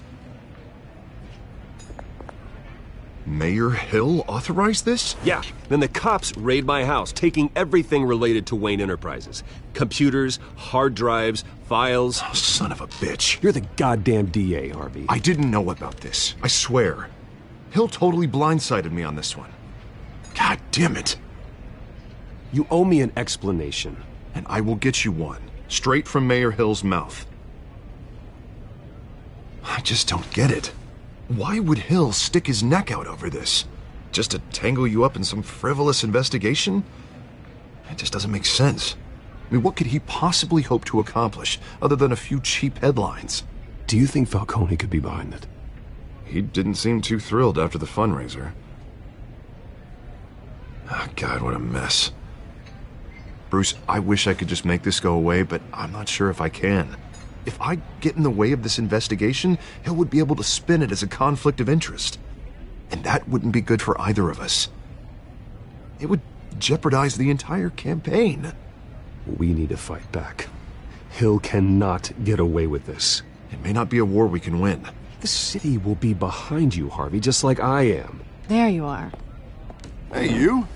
Mayor Hill authorized this? Yeah, then the cops raid my house, taking everything related to Wayne Enterprises. Computers, hard drives, files. Oh, son of a bitch. You're the goddamn DA, Harvey. I didn't know about this. I swear. Hill totally blindsided me on this one. God damn it. You owe me an explanation. And I will get you one, straight from Mayor Hill's mouth. I just don't get it. Why would Hill stick his neck out over this? Just to tangle you up in some frivolous investigation? It just doesn't make sense. I mean, what could he possibly hope to accomplish other than a few cheap headlines? Do you think Falcone could be behind it? He didn't seem too thrilled after the fundraiser. Oh, God, what a mess. Bruce, I wish I could just make this go away, but I'm not sure if I can. If I get in the way of this investigation, Hill would be able to spin it as a conflict of interest. And that wouldn't be good for either of us. It would jeopardize the entire campaign. We need to fight back. Hill cannot get away with this. It may not be a war we can win. The city will be behind you, Harvey, just like I am. There you are. Hey, you?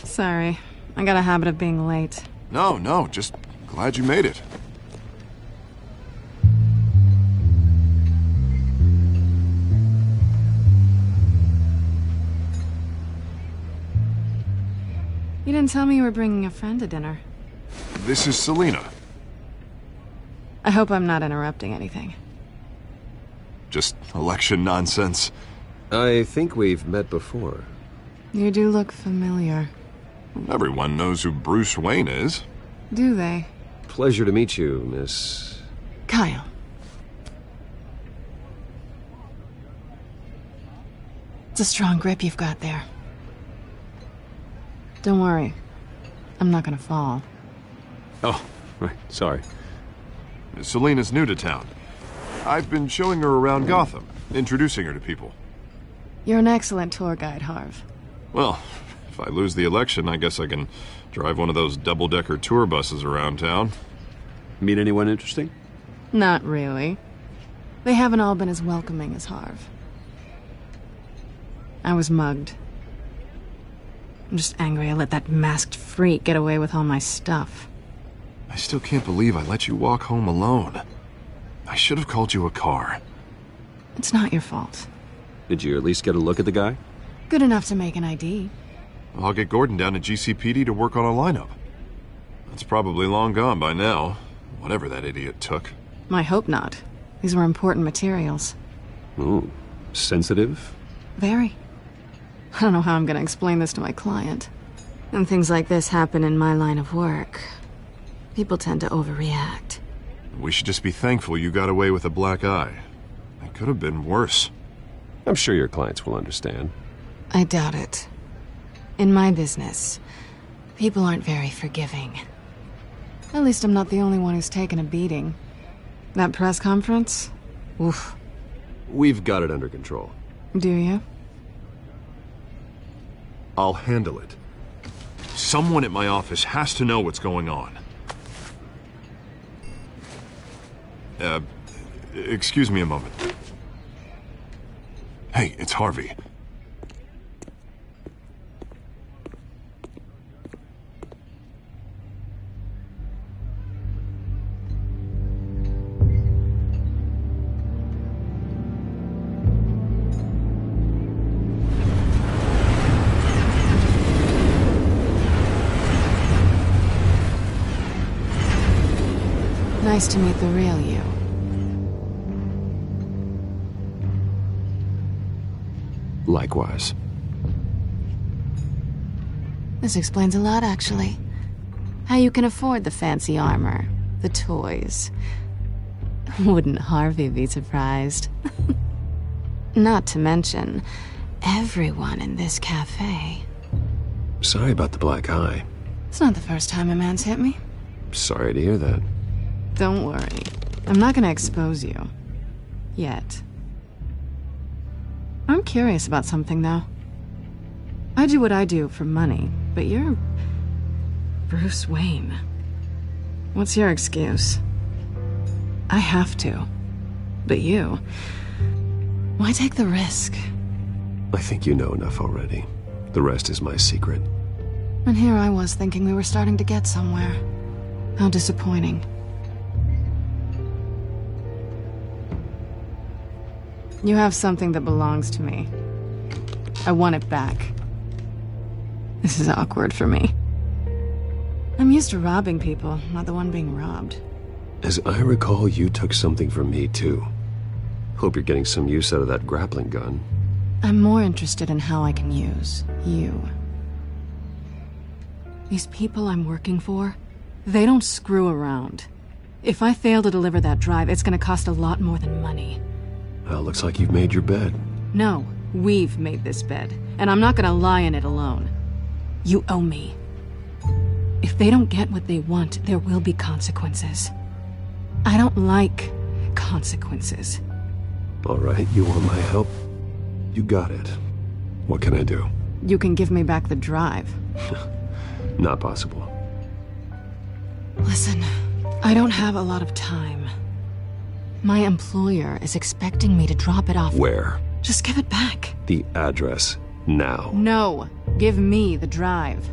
Sorry. I got a habit of being late. No, just glad you made it. You didn't tell me you were bringing a friend to dinner. This is Selina. I hope I'm not interrupting anything. Just election nonsense. I think we've met before. You do look familiar. Everyone knows who Bruce Wayne is. Do they? Pleasure to meet you, Miss... Kyle. It's a strong grip you've got there. Don't worry. I'm not gonna fall. Oh, right. Sorry. Selina's new to town. I've been showing her around Gotham, introducing her to people. You're an excellent tour guide, Harv. Well, if I lose the election, I guess I can drive one of those double-decker tour buses around town. Meet anyone interesting? Not really. They haven't all been as welcoming as Harv. I was mugged. I'm just angry I let that masked freak get away with all my stuff. I still can't believe I let you walk home alone. I should have called you a car. It's not your fault. Did you at least get a look at the guy? Good enough to make an ID. I'll get Gordon down to GCPD to work on a lineup. That's probably long gone by now, whatever that idiot took. I hope not. These were important materials. Ooh, sensitive? Very. I don't know how I'm gonna explain this to my client. When things like this happen in my line of work, people tend to overreact. We should just be thankful you got away with a black eye. It could have been worse. I'm sure your clients will understand. I doubt it. In my business, people aren't very forgiving. At least I'm not the only one who's taken a beating. That press conference? Oof. We've got it under control. Do you? I'll handle it. Someone at my office has to know what's going on. Excuse me a moment. Hey, it's Harvey. Nice to meet the real you. Likewise. This explains a lot, actually. How you can afford the fancy armor, the toys. Wouldn't Harvey be surprised? Not to mention, everyone in this cafe. Sorry about the black eye. It's not the first time a man's hit me. Sorry to hear that. Don't worry. I'm not gonna expose you. Yet. I'm curious about something, though. I do what I do for money, but you're... Bruce Wayne. What's your excuse? I have to. But you... Why take the risk? I think you know enough already. The rest is my secret. And here I was thinking we were starting to get somewhere. How disappointing. You have something that belongs to me. I want it back. This is awkward for me. used to robbing people, not the one being robbed. As I recall, you took something from me, too. Hope you're getting some use out of that grappling gun. I'm more interested in how I can use you. These people I'm working for, they don't screw around. If I fail to deliver that drive, it's gonna cost a lot more than money. Well, looks like you've made your bed. No, we've made this bed, and I'm not gonna lie in it alone. You owe me. If they don't get what they want, there will be consequences. I don't like consequences. All right, you want my help? You got it. What can I do? You can give me back the drive. Not possible. Listen, I don't have a lot of time. My employer is expecting me to drop it off. Where? Just give it back. The address, now. No, give me the drive.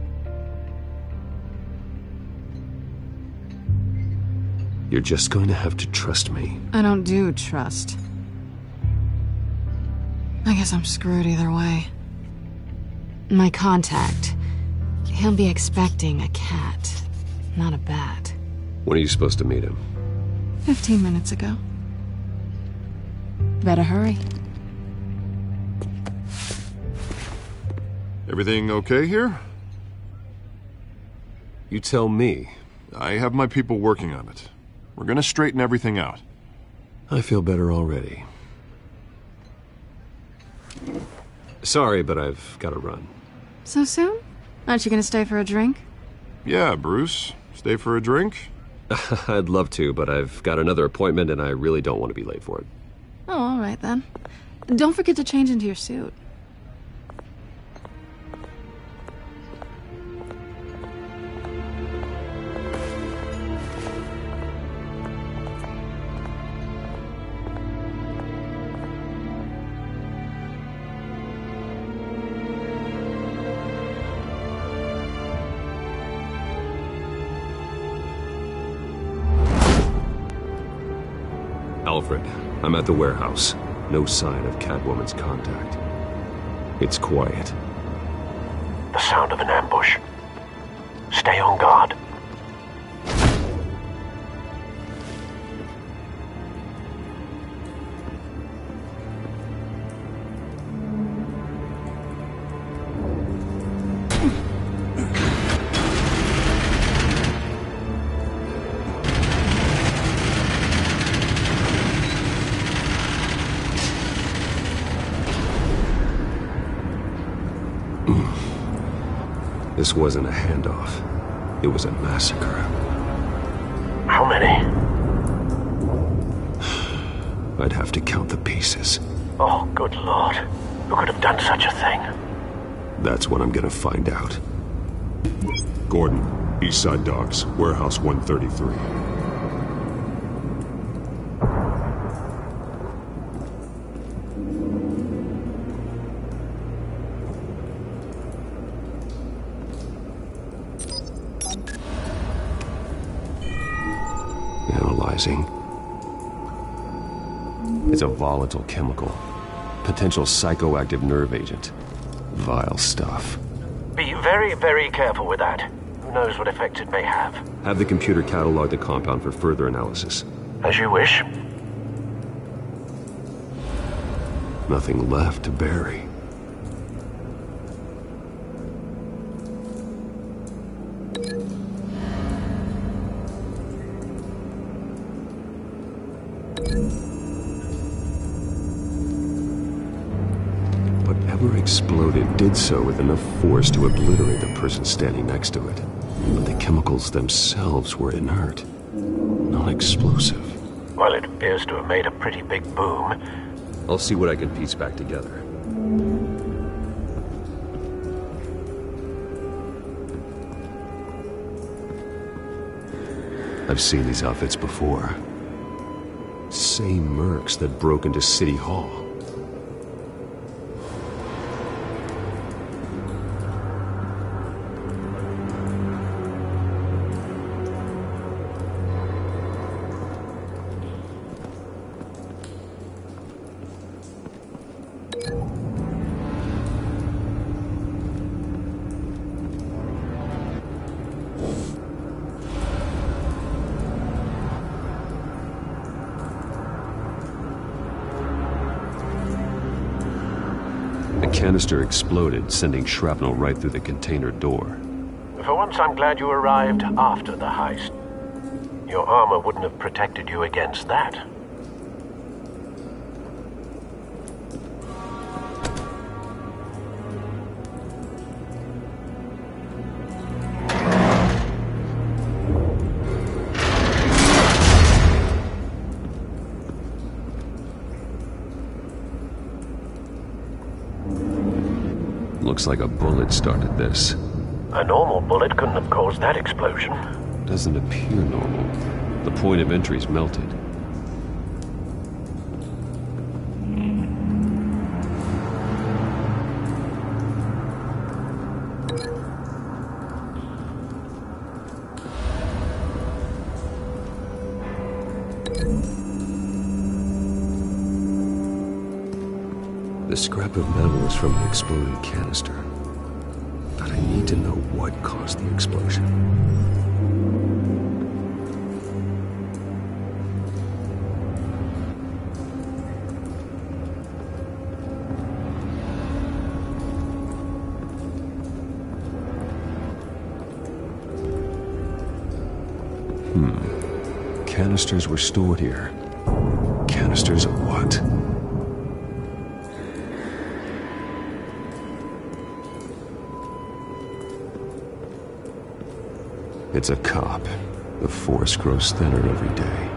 You're just going to have to trust me. I don't do trust. I guess I'm screwed either way. My contact, he'll be expecting a cat, not a bat. When are you supposed to meet him? 15 minutes ago. Better hurry. Everything okay here? You tell me. I have my people working on it. We're gonna straighten everything out. I feel better already. Sorry, but I've got to run. So soon? Aren't you gonna stay for a drink? Yeah, Bruce. Stay for a drink? I'd love to, but I've got another appointment and I really don't want to be late for it. Oh, all right then. Don't forget to change into your suit. Alfred, I'm at the warehouse. No sign of Catwoman's contact. It's quiet. The sound of an ambush. Stay on guard. This wasn't a handoff. It was a massacre. How many? I'd have to count the pieces. Oh, good Lord. Who could have done such a thing? That's what I'm gonna find out. Gordon, Eastside Docks, Warehouse 133. Analyzing. It's a volatile chemical. Potential psychoactive nerve agent. Vile stuff. Be very, very careful with that. Who knows what effect it may have. Have the computer catalog the compound for further analysis. As you wish. Nothing left to bury. Whatever exploded did so with enough force to obliterate the person standing next to it. But the chemicals themselves were inert, non-explosive. Well, it appears to have made a pretty big boom. I'll see what I can piece back together. I've seen these outfits before. Same mercs that broke into City Hall. canister exploded, sending shrapnel right through the container door. For once, I'm glad you arrived after the heist. Your armor wouldn't have protected you against that. Looks like a bullet started this. A normal bullet couldn't have caused that explosion. Doesn't appear normal. The point of entry's melted. The scrap of metal is from an exploded canister. But I need to know what caused the explosion. Canisters were stored here. Canisters of what? It's a cop. The force grows thinner every day.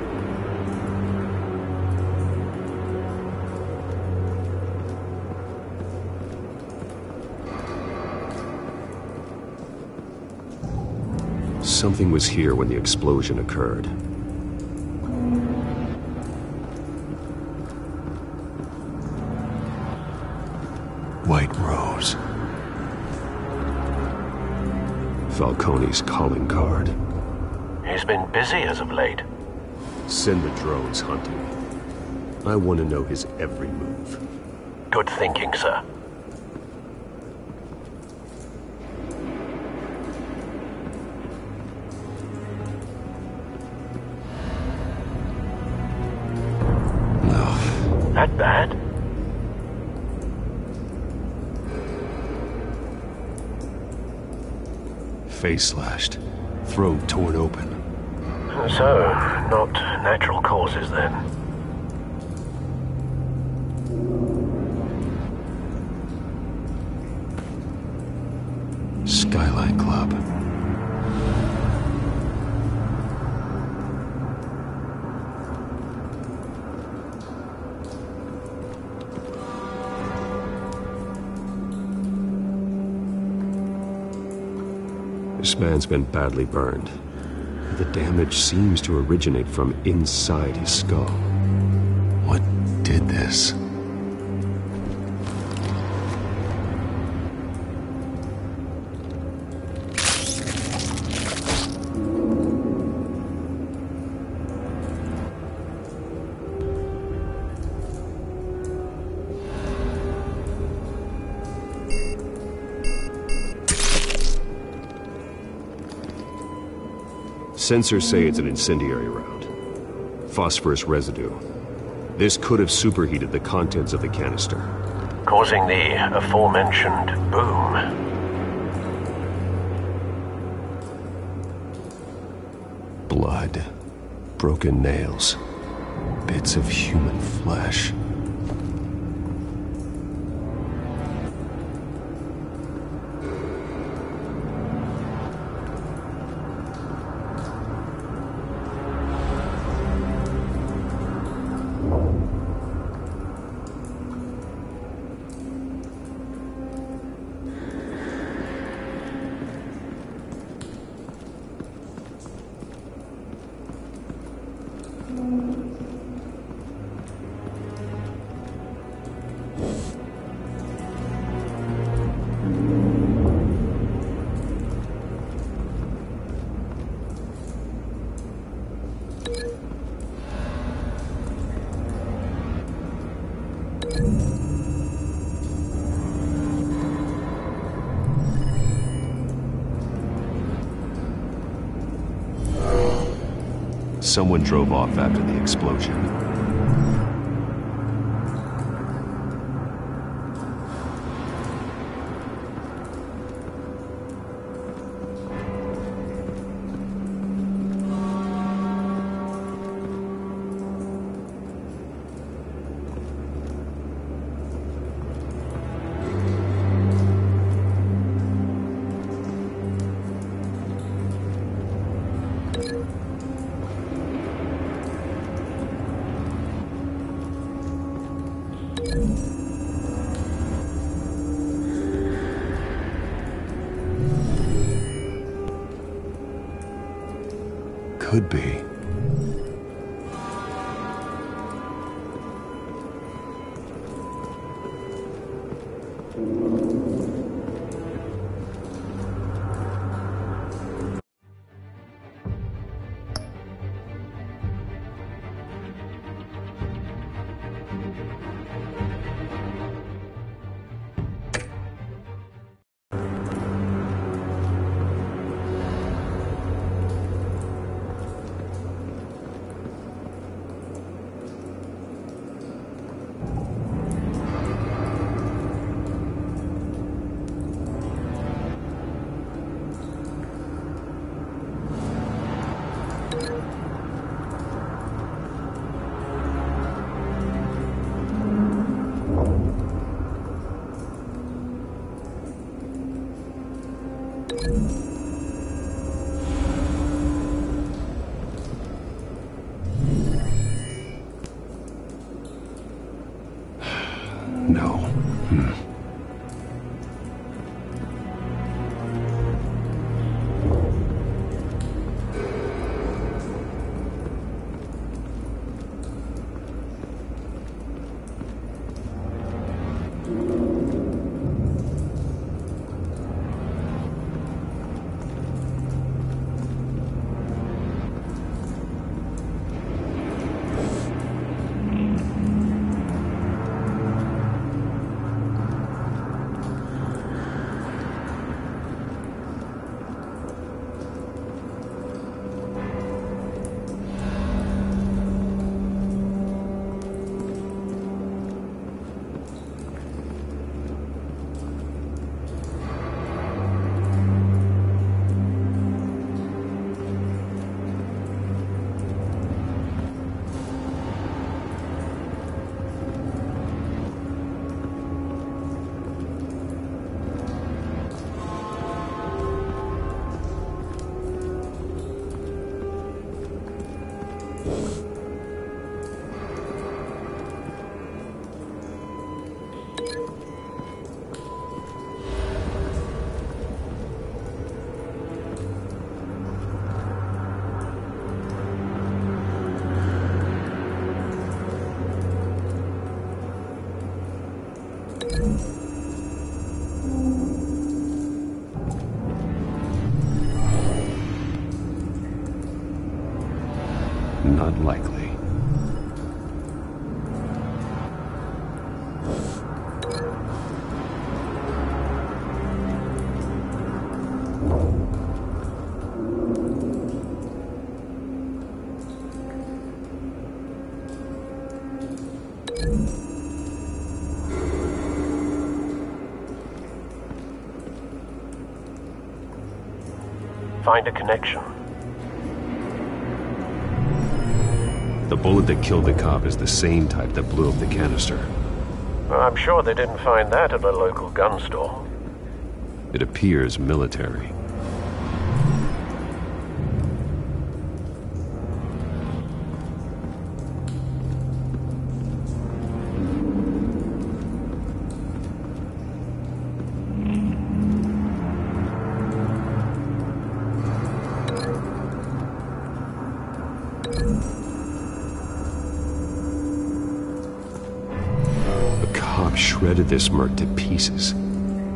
Something was here when the explosion occurred. White Rose. Falcone's calling card. He's been busy as of late. Send the drones hunting. I want to know his every move. Good thinking, sir. No. That bad? Face slashed. Throat torn open. So, not natural causes then. Skyline Club. This man's been badly burned. The damage seems to originate from inside his skull. What did this? Sensors say it's an incendiary round. Phosphorus residue. This could have superheated the contents of the canister, causing the aforementioned boom. Blood. Broken nails. Bits of human flesh. Someone drove off after the explosion. Could be. No. Not likely. Find a connection. The bullet that killed the cop is the same type that blew up the canister. I'm sure they didn't find that at a local gun store. It appears military. Shredded this merc to pieces,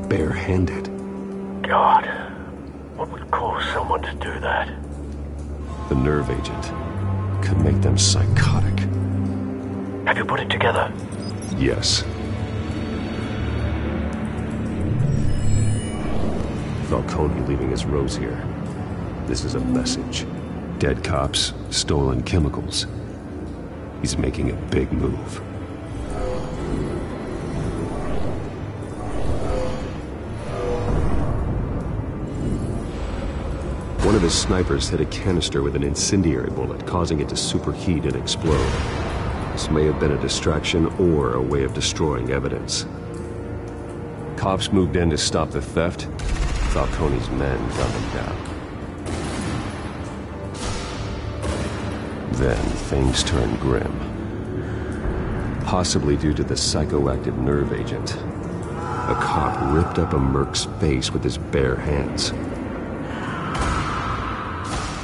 barehanded. God, what would cause someone to do that? The nerve agent could make them psychotic. Have you put it together? Yes. Falcone leaving his rose here. This is a message. Dead cops, stolen chemicals. He's making a big move. One of his snipers hit a canister with an incendiary bullet, causing it to superheat and explode. This may have been a distraction or a way of destroying evidence. Cops moved in to stop the theft. Falcone's men gunned them down. Then things turned grim. possibly due to the psychoactive nerve agent. A cop ripped up a merc's face with his bare hands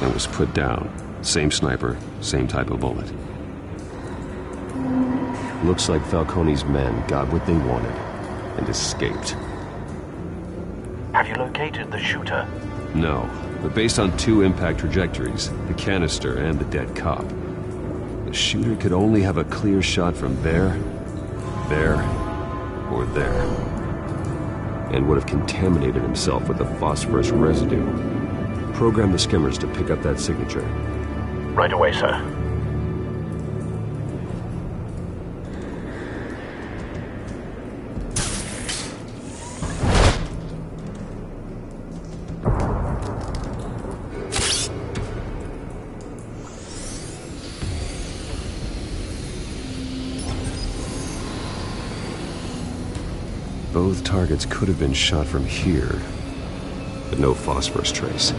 and was put down. Same sniper, same type of bullet. Looks like Falcone's men got what they wanted and escaped. Have you located the shooter? No, but based on 2 impact trajectories, the canister and the dead cop, the shooter could only have a clear shot from there, or there, and would have contaminated himself with the phosphorus residue. Program the skimmers to pick up that signature. Right away, sir. Both targets could have been shot from here, but no phosphorus trace.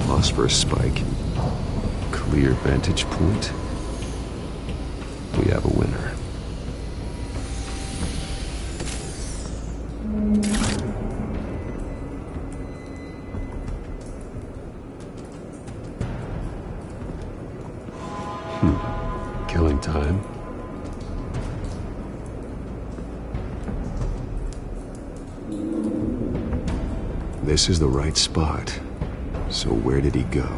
Phosphorus spike. Clear vantage point. We have a winner. Killing time. This is the right spot. So where did he go?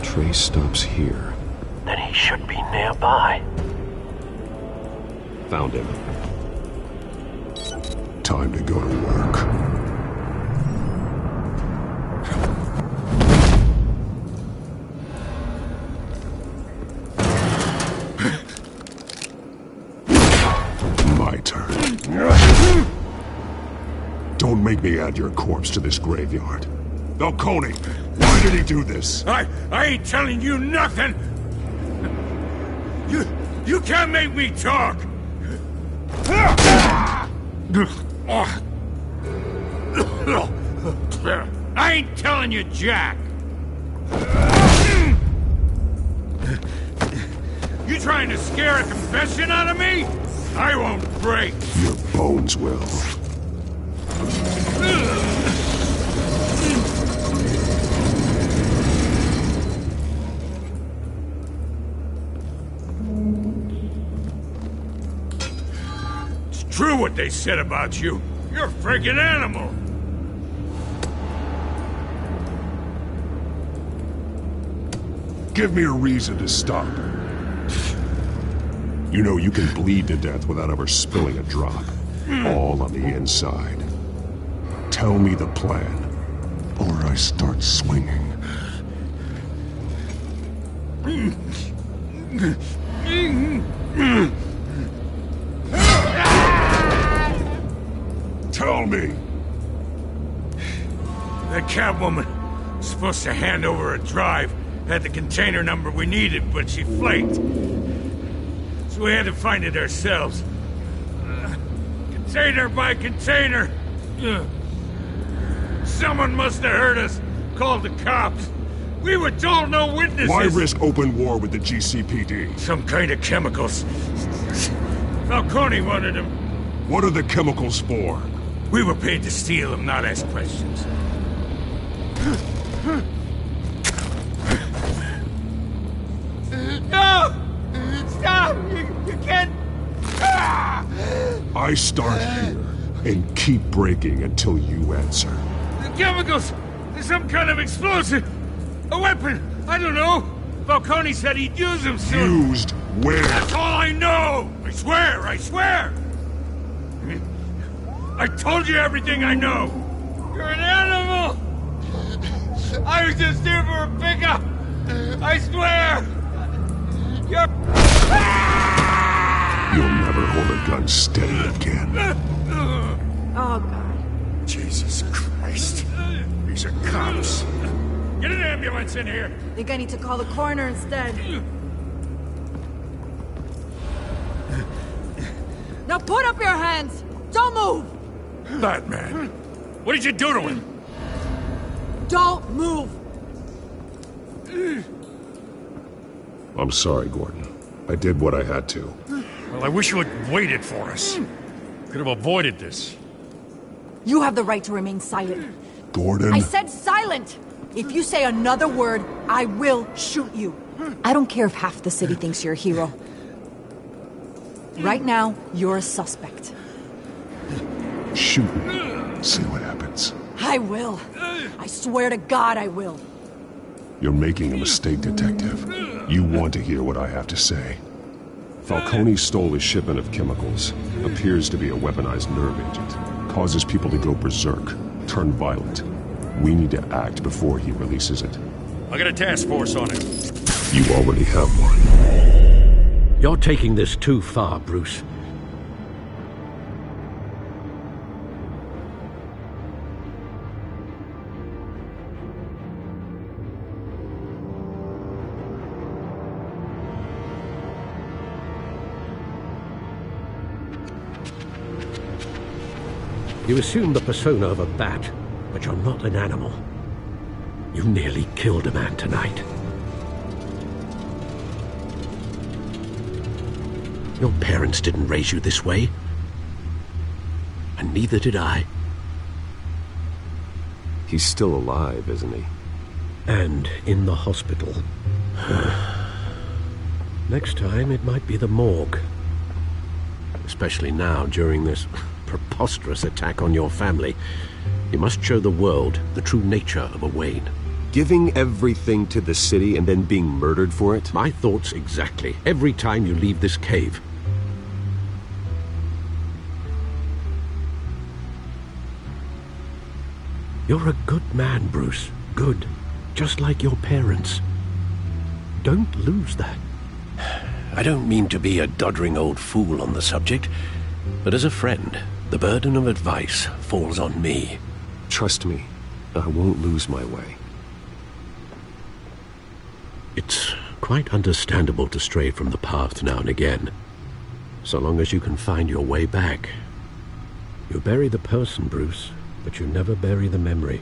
Trace stops here. Then he should be nearby. Found him. Time to go to work. Don't make me add your corpse to this graveyard. Falcone, why did he do this? I ain't telling you nothing! You can't make me talk! I ain't telling you jack! You trying to scare a confession out of me? I won't break! Your bones will. It's true what they said about you. You're a freaking animal. Give me a reason to stop. You know you can bleed to death without ever spilling a drop. All on the inside. Tell me the plan, or I start swinging. Tell me! That Catwoman was supposed to hand over a drive. Had the container number we needed, but she flaked. So we had to find it ourselves. Container by container. Someone must have heard us. Called the cops. We were told no witnesses. Why risk open war with the GCPD? Some kind of chemicals. Falcone wanted them. What are the chemicals for? We were paid to steal them, not ask questions. No! Stop! You can't... I start here and keep breaking until you answer. The chemicals! There's some kind of explosive! A weapon! I don't know! Falcone said he'd use them soon! Used where? That's all I know! I swear! I swear! I told you everything I know! You're an animal! I was just here for a pickup! I swear! You're... You'll never hold a gun steady again. Oh, God. Jesus Christ. These are cops. Get an ambulance in here! Think I need to call the coroner instead. Now put up your hands! Don't move! Batman, what did you do to him? Don't move! I'm sorry, Gordon. I did what I had to. Well, I wish you had waited for us. Could have avoided this. You have the right to remain silent. Gordon? I said silent! If you say another word, I will shoot you. I don't care if half the city thinks you're a hero. Right now, you're a suspect. Shoot me. See what happens. I will. I swear to God I will. You're making a mistake, Detective. You want to hear what I have to say. Falcone stole a shipment of chemicals. Appears to be a weaponized nerve agent. Causes people to go berserk, turn violent. We need to act before he releases it. I got a task force on it. You already have one. You're taking this too far, Bruce. You assume the persona of a bat, but you're not an animal. You nearly killed a man tonight. Your parents didn't raise you this way. And neither did I. He's still alive, isn't he? And in the hospital. Next time, it might be the morgue. Especially now, during this preposterous attack on your family. You must show the world the true nature of a Wayne. Giving everything to the city and then being murdered for it? My thoughts exactly. Every time you leave this cave. You're a good man, Bruce. Good. Just like your parents. Don't lose that. I don't mean to be a doddering old fool on the subject, but as a friend, the burden of advice falls on me. Trust me, I won't lose my way. It's quite understandable to stray from the path now and again, so long as you can find your way back. You bury the person, Bruce, but you never bury the memory.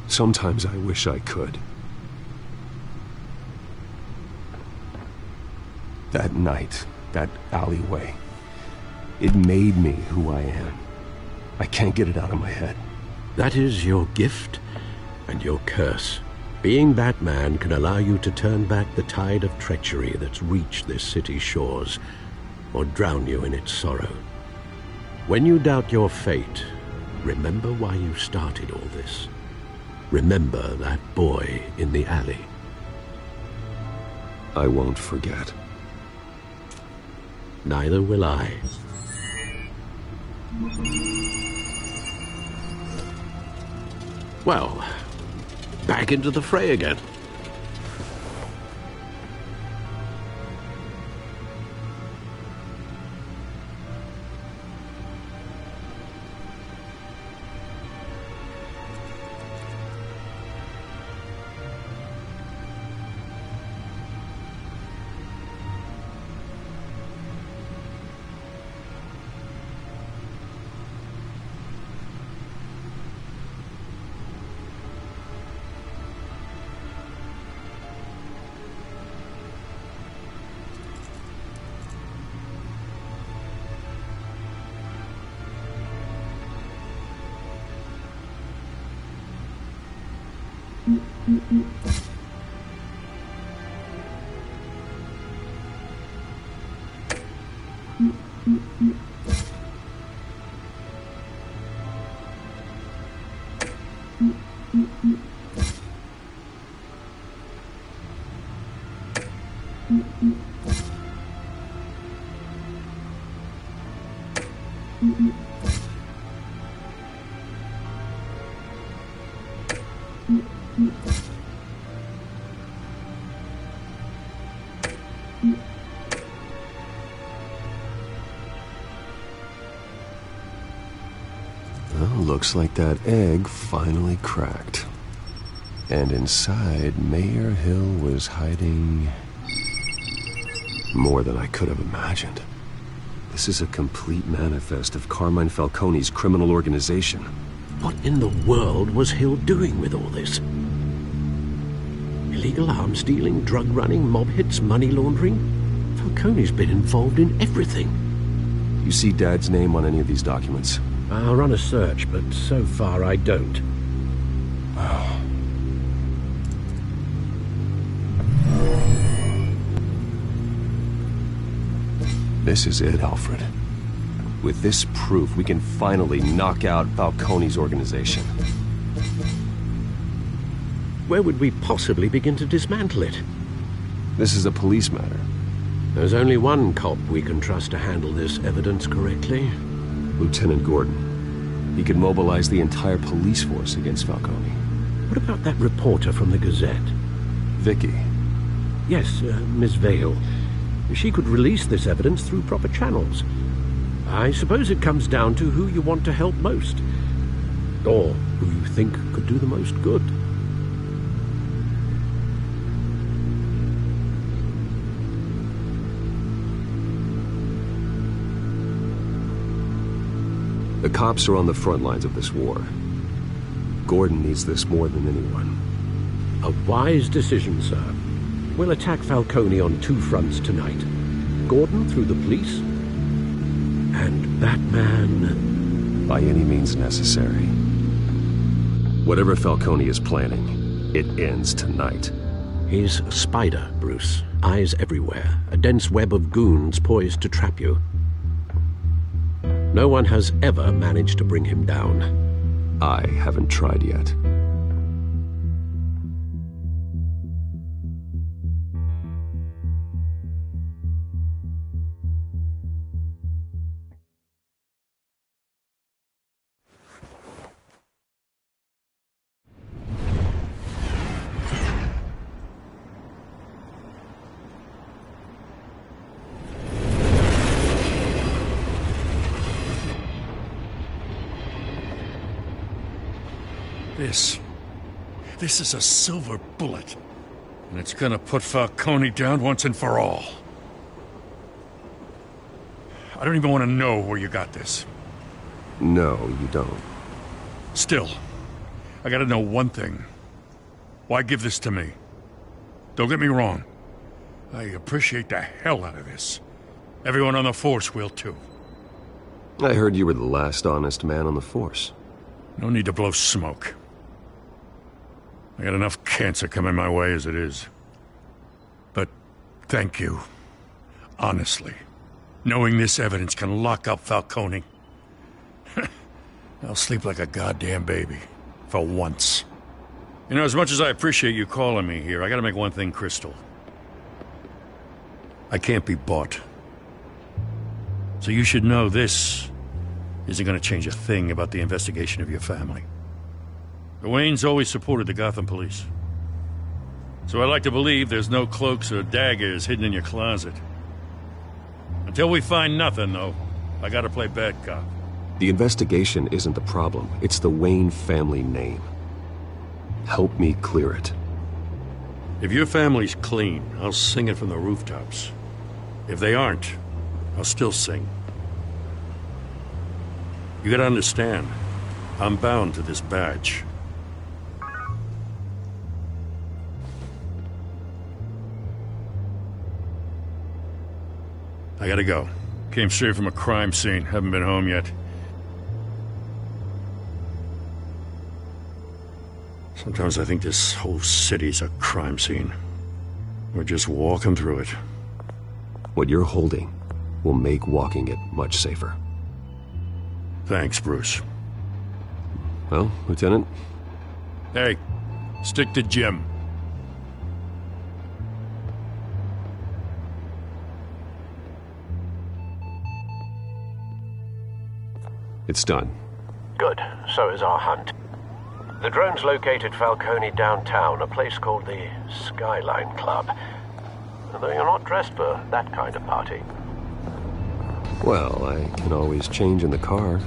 Sometimes I wish I could. That night, that alleyway, it made me who I am. I can't get it out of my head. That is your gift and your curse. Being Batman can allow you to turn back the tide of treachery that's reached this city's shores, or drown you in its sorrow. When you doubt your fate, remember why you started all this. Remember that boy in the alley. I won't forget. Neither will I. Well, back into the fray again. Looks like that egg finally cracked. And inside, Mayor Hill was hiding more than I could have imagined. This is a complete manifest of Carmine Falcone's criminal organization. What in the world was Hill doing with all this? Illegal arms dealing, drug running, mob hits, money laundering? Falcone's been involved in everything. You see Dad's name on any of these documents? I'll run a search, but so far I don't. This is it, Alfred. With this proof, we can finally knock out Falcone's organization. Where would we possibly begin to dismantle it? This is a police matter. There's only one cop we can trust to handle this evidence correctly. Lieutenant Gordon. He could mobilize the entire police force against Falcone. What about that reporter from the Gazette? Vicky. Yes, Miss Vale. She could release this evidence through proper channels. I suppose it comes down to who you want to help most. Or who you think could do the most good. The cops are on the front lines of this war. Gordon needs this more than anyone. A wise decision, sir. We'll attack Falcone on two fronts tonight. Gordon through the police, and Batman... by any means necessary. Whatever Falcone is planning, it ends tonight. He's a spider, Bruce. Eyes everywhere. A dense web of goons poised to trap you. No one has ever managed to bring him down. I haven't tried yet. This is a silver bullet. And it's gonna put Falcone down once and for all. I don't even want to know where you got this. No, you don't. Still, I gotta know one thing. Why give this to me? Don't get me wrong. I appreciate the hell out of this. Everyone on the force will too. I heard you were the last honest man on the force. No need to blow smoke. I got enough cancer coming my way as it is. But thank you. Honestly. Knowing this evidence can lock up Falcone. I'll sleep like a goddamn baby. For once. You know, as much as I appreciate you calling me here, I gotta make one thing crystal. I can't be bought. So you should know this isn't gonna change a thing about the investigation of your family. The Waynes always supported the Gotham police. So I like to believe there's no cloaks or daggers hidden in your closet. Until we find nothing, though, I gotta play bad cop. The investigation isn't the problem. It's the Wayne family name. Help me clear it. If your family's clean, I'll sing it from the rooftops. If they aren't, I'll still sing. You gotta understand, I'm bound to this badge. I gotta go. Came straight from a crime scene. Haven't been home yet. Sometimes I think this whole city's a crime scene. We're just walking through it. What you're holding will make walking it much safer. Thanks, Bruce. Well, Lieutenant? Hey, stick to Jim. It's done. Good. So is our hunt. The drones located Falcone downtown, a place called the Skyline Club. Though you're not dressed for that kind of party. Well, I can always change in the car.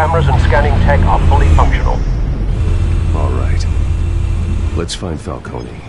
cameras and scanning tech are fully functional. All right. Let's find Falcone.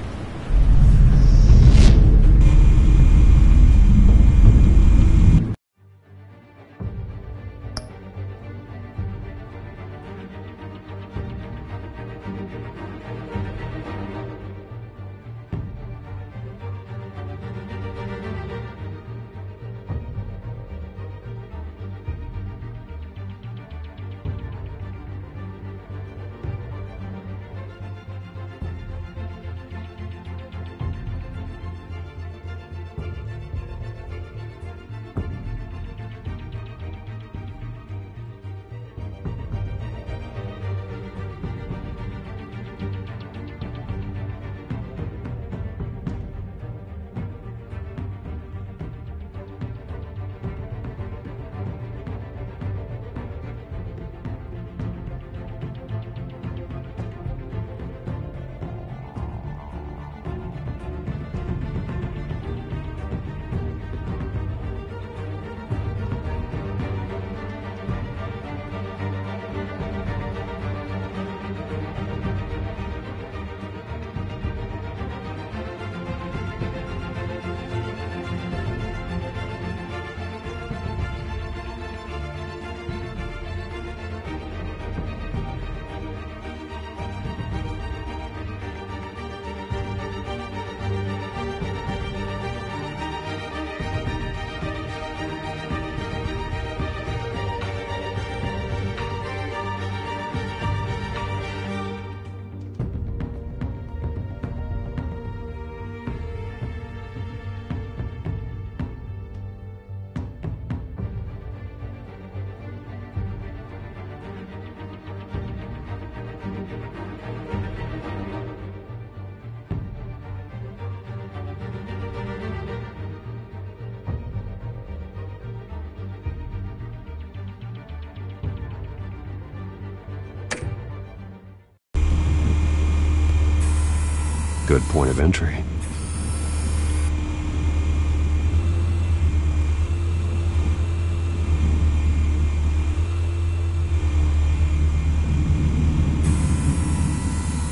Good point of entry.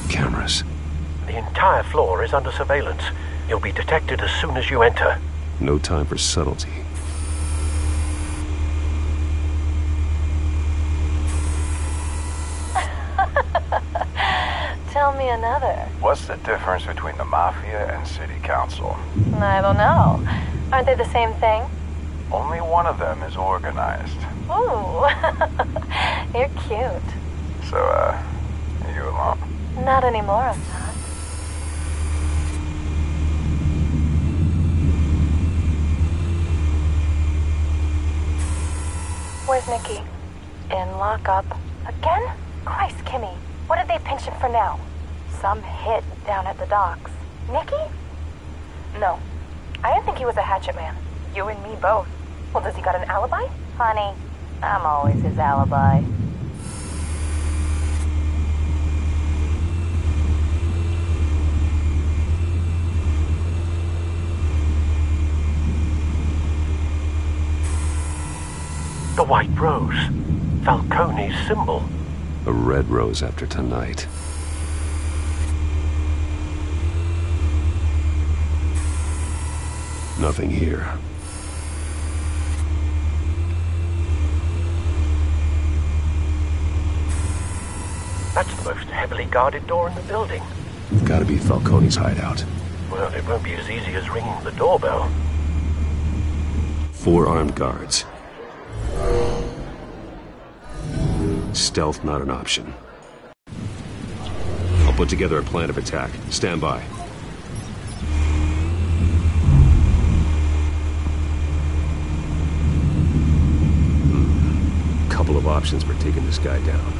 Cameras. The entire floor is under surveillance. You'll be detected as soon as you enter. No time for subtlety. Tell me another. What's the difference between the Mafia and City Council? I don't know. Aren't they the same thing? Only one of them is organized. Ooh. You're cute. So, are you alone? Not anymore, I'm not. Where's Nikki? In lockup. Again? Christ, Kimmy. What did they pinch him for now? Some hit down at the docks. Nikki? No. I didn't think he was a hatchet man. You and me both. Well, does he got an alibi? Honey, I'm always his alibi. The white rose. Falcone's symbol. A red rose after tonight. Nothing here. That's the most heavily guarded door in the building. Gotta be Falcone's hideout. Well, it won't be as easy as ringing the doorbell. 4 armed guards. Stealth not an option. I'll put together a plan of attack. Stand by. Couple of options for taking this guy down.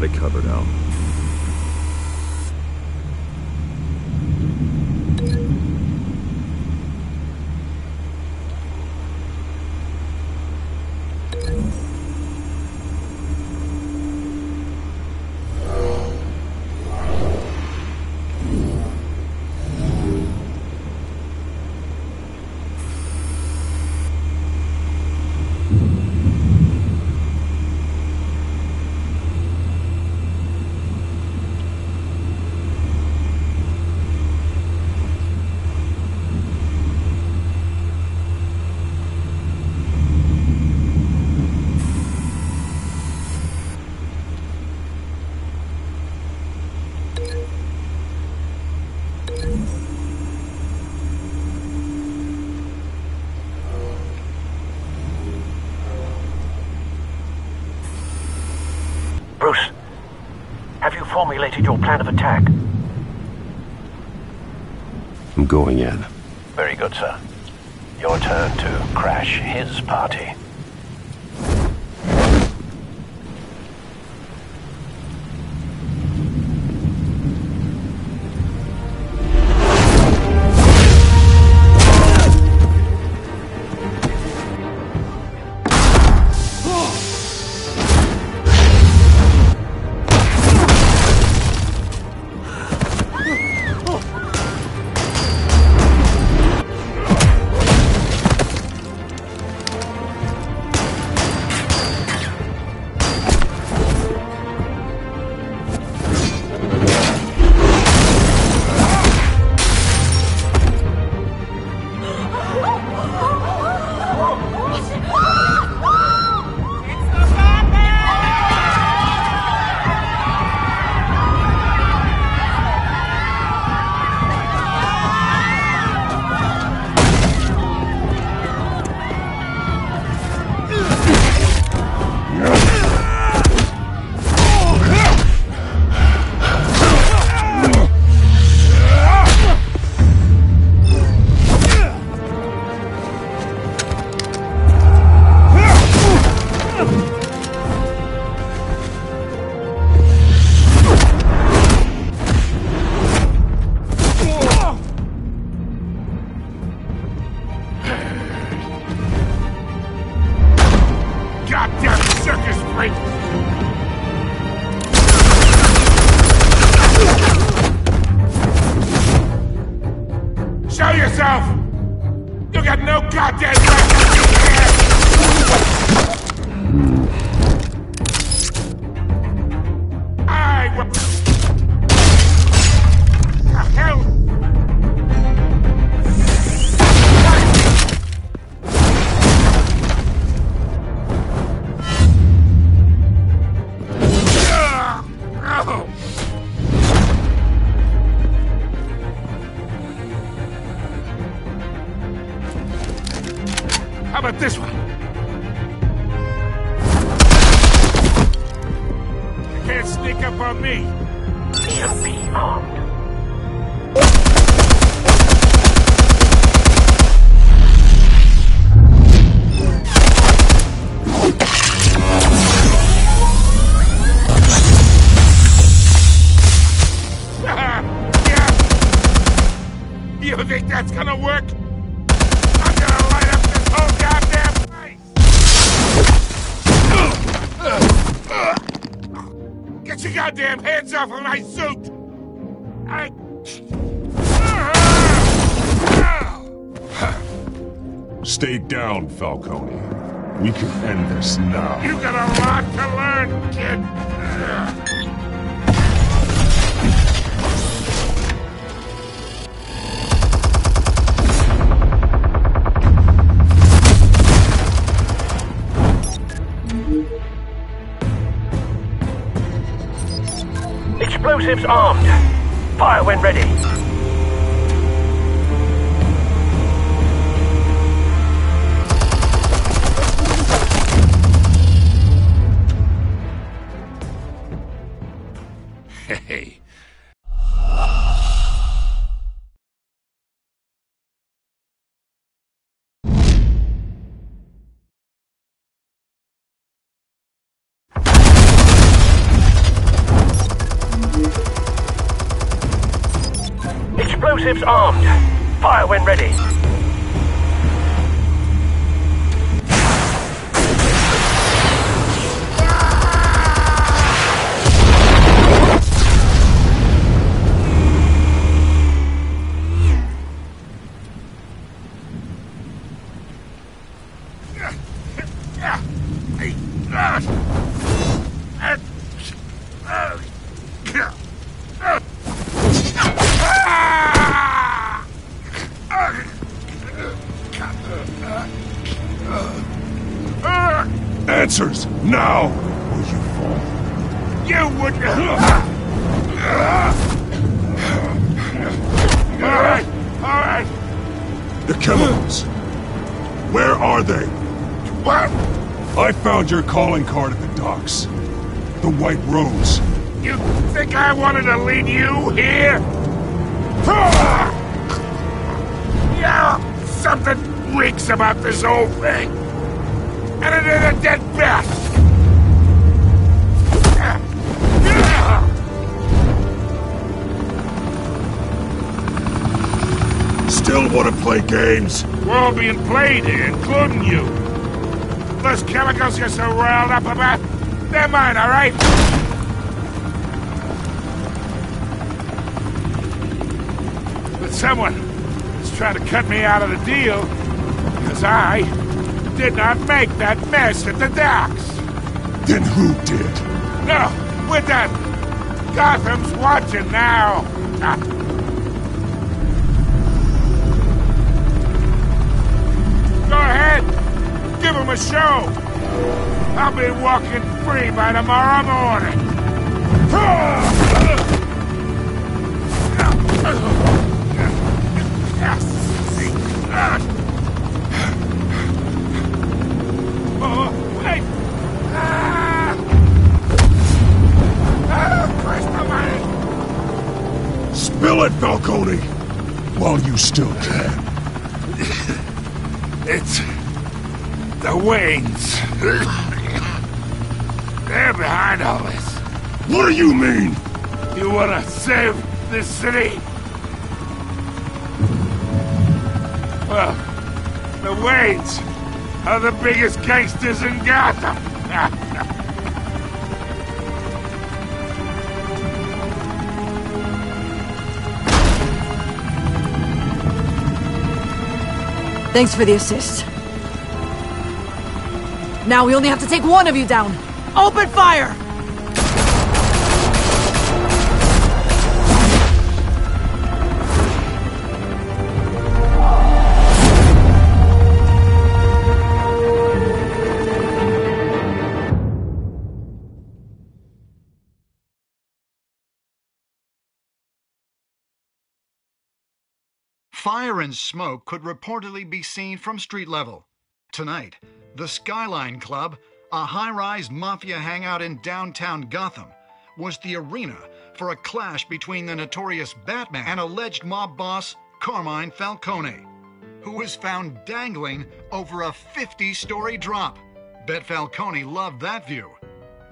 got it covered, Al. Bruce, have you formulated your plan of attack? I'm going in. Very good, sir. Your turn to crash his party. Show yourself! You got no goddamn right to be here! What the hell? How about this one? You can't sneak up on me. Be armed. You think that's gonna work? I'm gonna light up this whole goddamn place! Get your goddamn hands off of my suit! Stay down, Falcone. We can end this now. You got a lot to learn, kid! Explosives armed. Fire when ready. Hey. Explosives armed. Fire when ready. Answers, now, or you fall. You wouldn't... All right. The chemicals. Where are they? What? I found your calling card at the docks. The White Rose. You think I wanted to lead you here? Yeah, something reeks about this whole thing. And it is a dead bat! Still want to play games? We're all being played here, including you. Those chemicals you're so riled up about, they're mine, all right? But someone is trying to cut me out of the deal, because I did not make that mess at the docks. Then who did? No, we're done. Gotham's watching now. Go ahead. Give him a show. I'll be walking free by tomorrow morning. Oh, wait! Spill it, Falcone! While you still can. It's... the Waynes. They're behind all this. What do you mean? You wanna save this city? Well, the Waynes are the biggest gangsters in Gotham. Thanks for the assist. Now we only have to take one of you down. Open fire! Fire and smoke could reportedly be seen from street level. Tonight, the Skyline Club, a high-rise mafia hangout in downtown Gotham, was the arena for a clash between the notorious Batman and alleged mob boss Carmine Falcone, who was found dangling over a 50-story drop. Bet Falcone loved that view.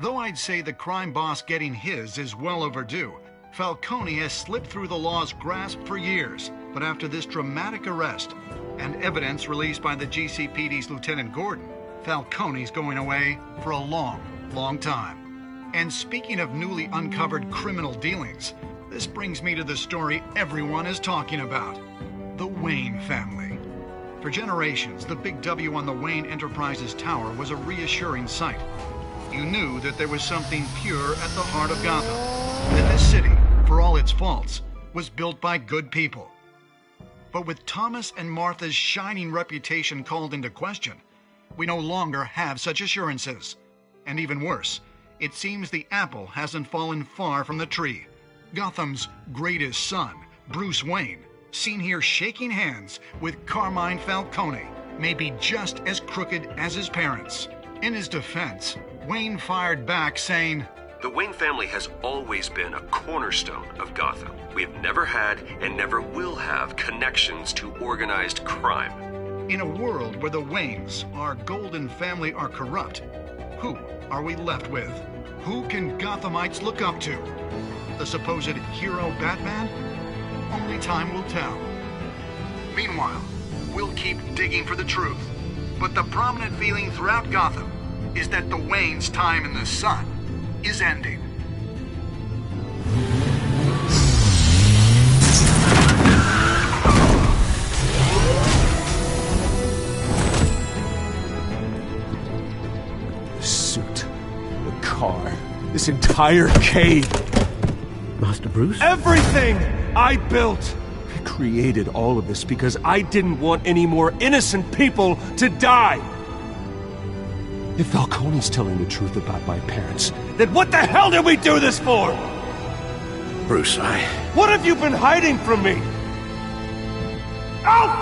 Though I'd say the crime boss getting his is well overdue, Falcone has slipped through the law's grasp for years. But after this dramatic arrest and evidence released by the GCPD's Lieutenant Gordon, Falcone's going away for a long, long time. And speaking of newly uncovered criminal dealings, this brings me to the story everyone is talking about: the Wayne family. For generations, the big W on the Wayne Enterprises Tower was a reassuring sight. You knew that there was something pure at the heart of Gotham, that this city, for all its faults, was built by good people. But with Thomas and Martha's shining reputation called into question, we no longer have such assurances. And even worse, it seems the apple hasn't fallen far from the tree. Gotham's greatest son, Bruce Wayne, seen here shaking hands with Carmine Falcone, may be just as crooked as his parents. In his defense, Wayne fired back saying, "The Wayne family has always been a cornerstone of Gotham. We have never had and never will have connections to organized crime." In a world where the Waynes, our golden family, are corrupt, who are we left with? Who can Gothamites look up to? The supposed hero Batman? Only time will tell. Meanwhile, we'll keep digging for the truth. But the prominent feeling throughout Gotham is that the Waynes' time in the sun is ending. The suit, the car, this entire cave. Master Bruce? Everything I built! I created all of this because I didn't want any more innocent people to die! If Falcone's telling the truth about my parents, then what the hell did we do this for? Bruce, What have you been hiding from me? Alfred!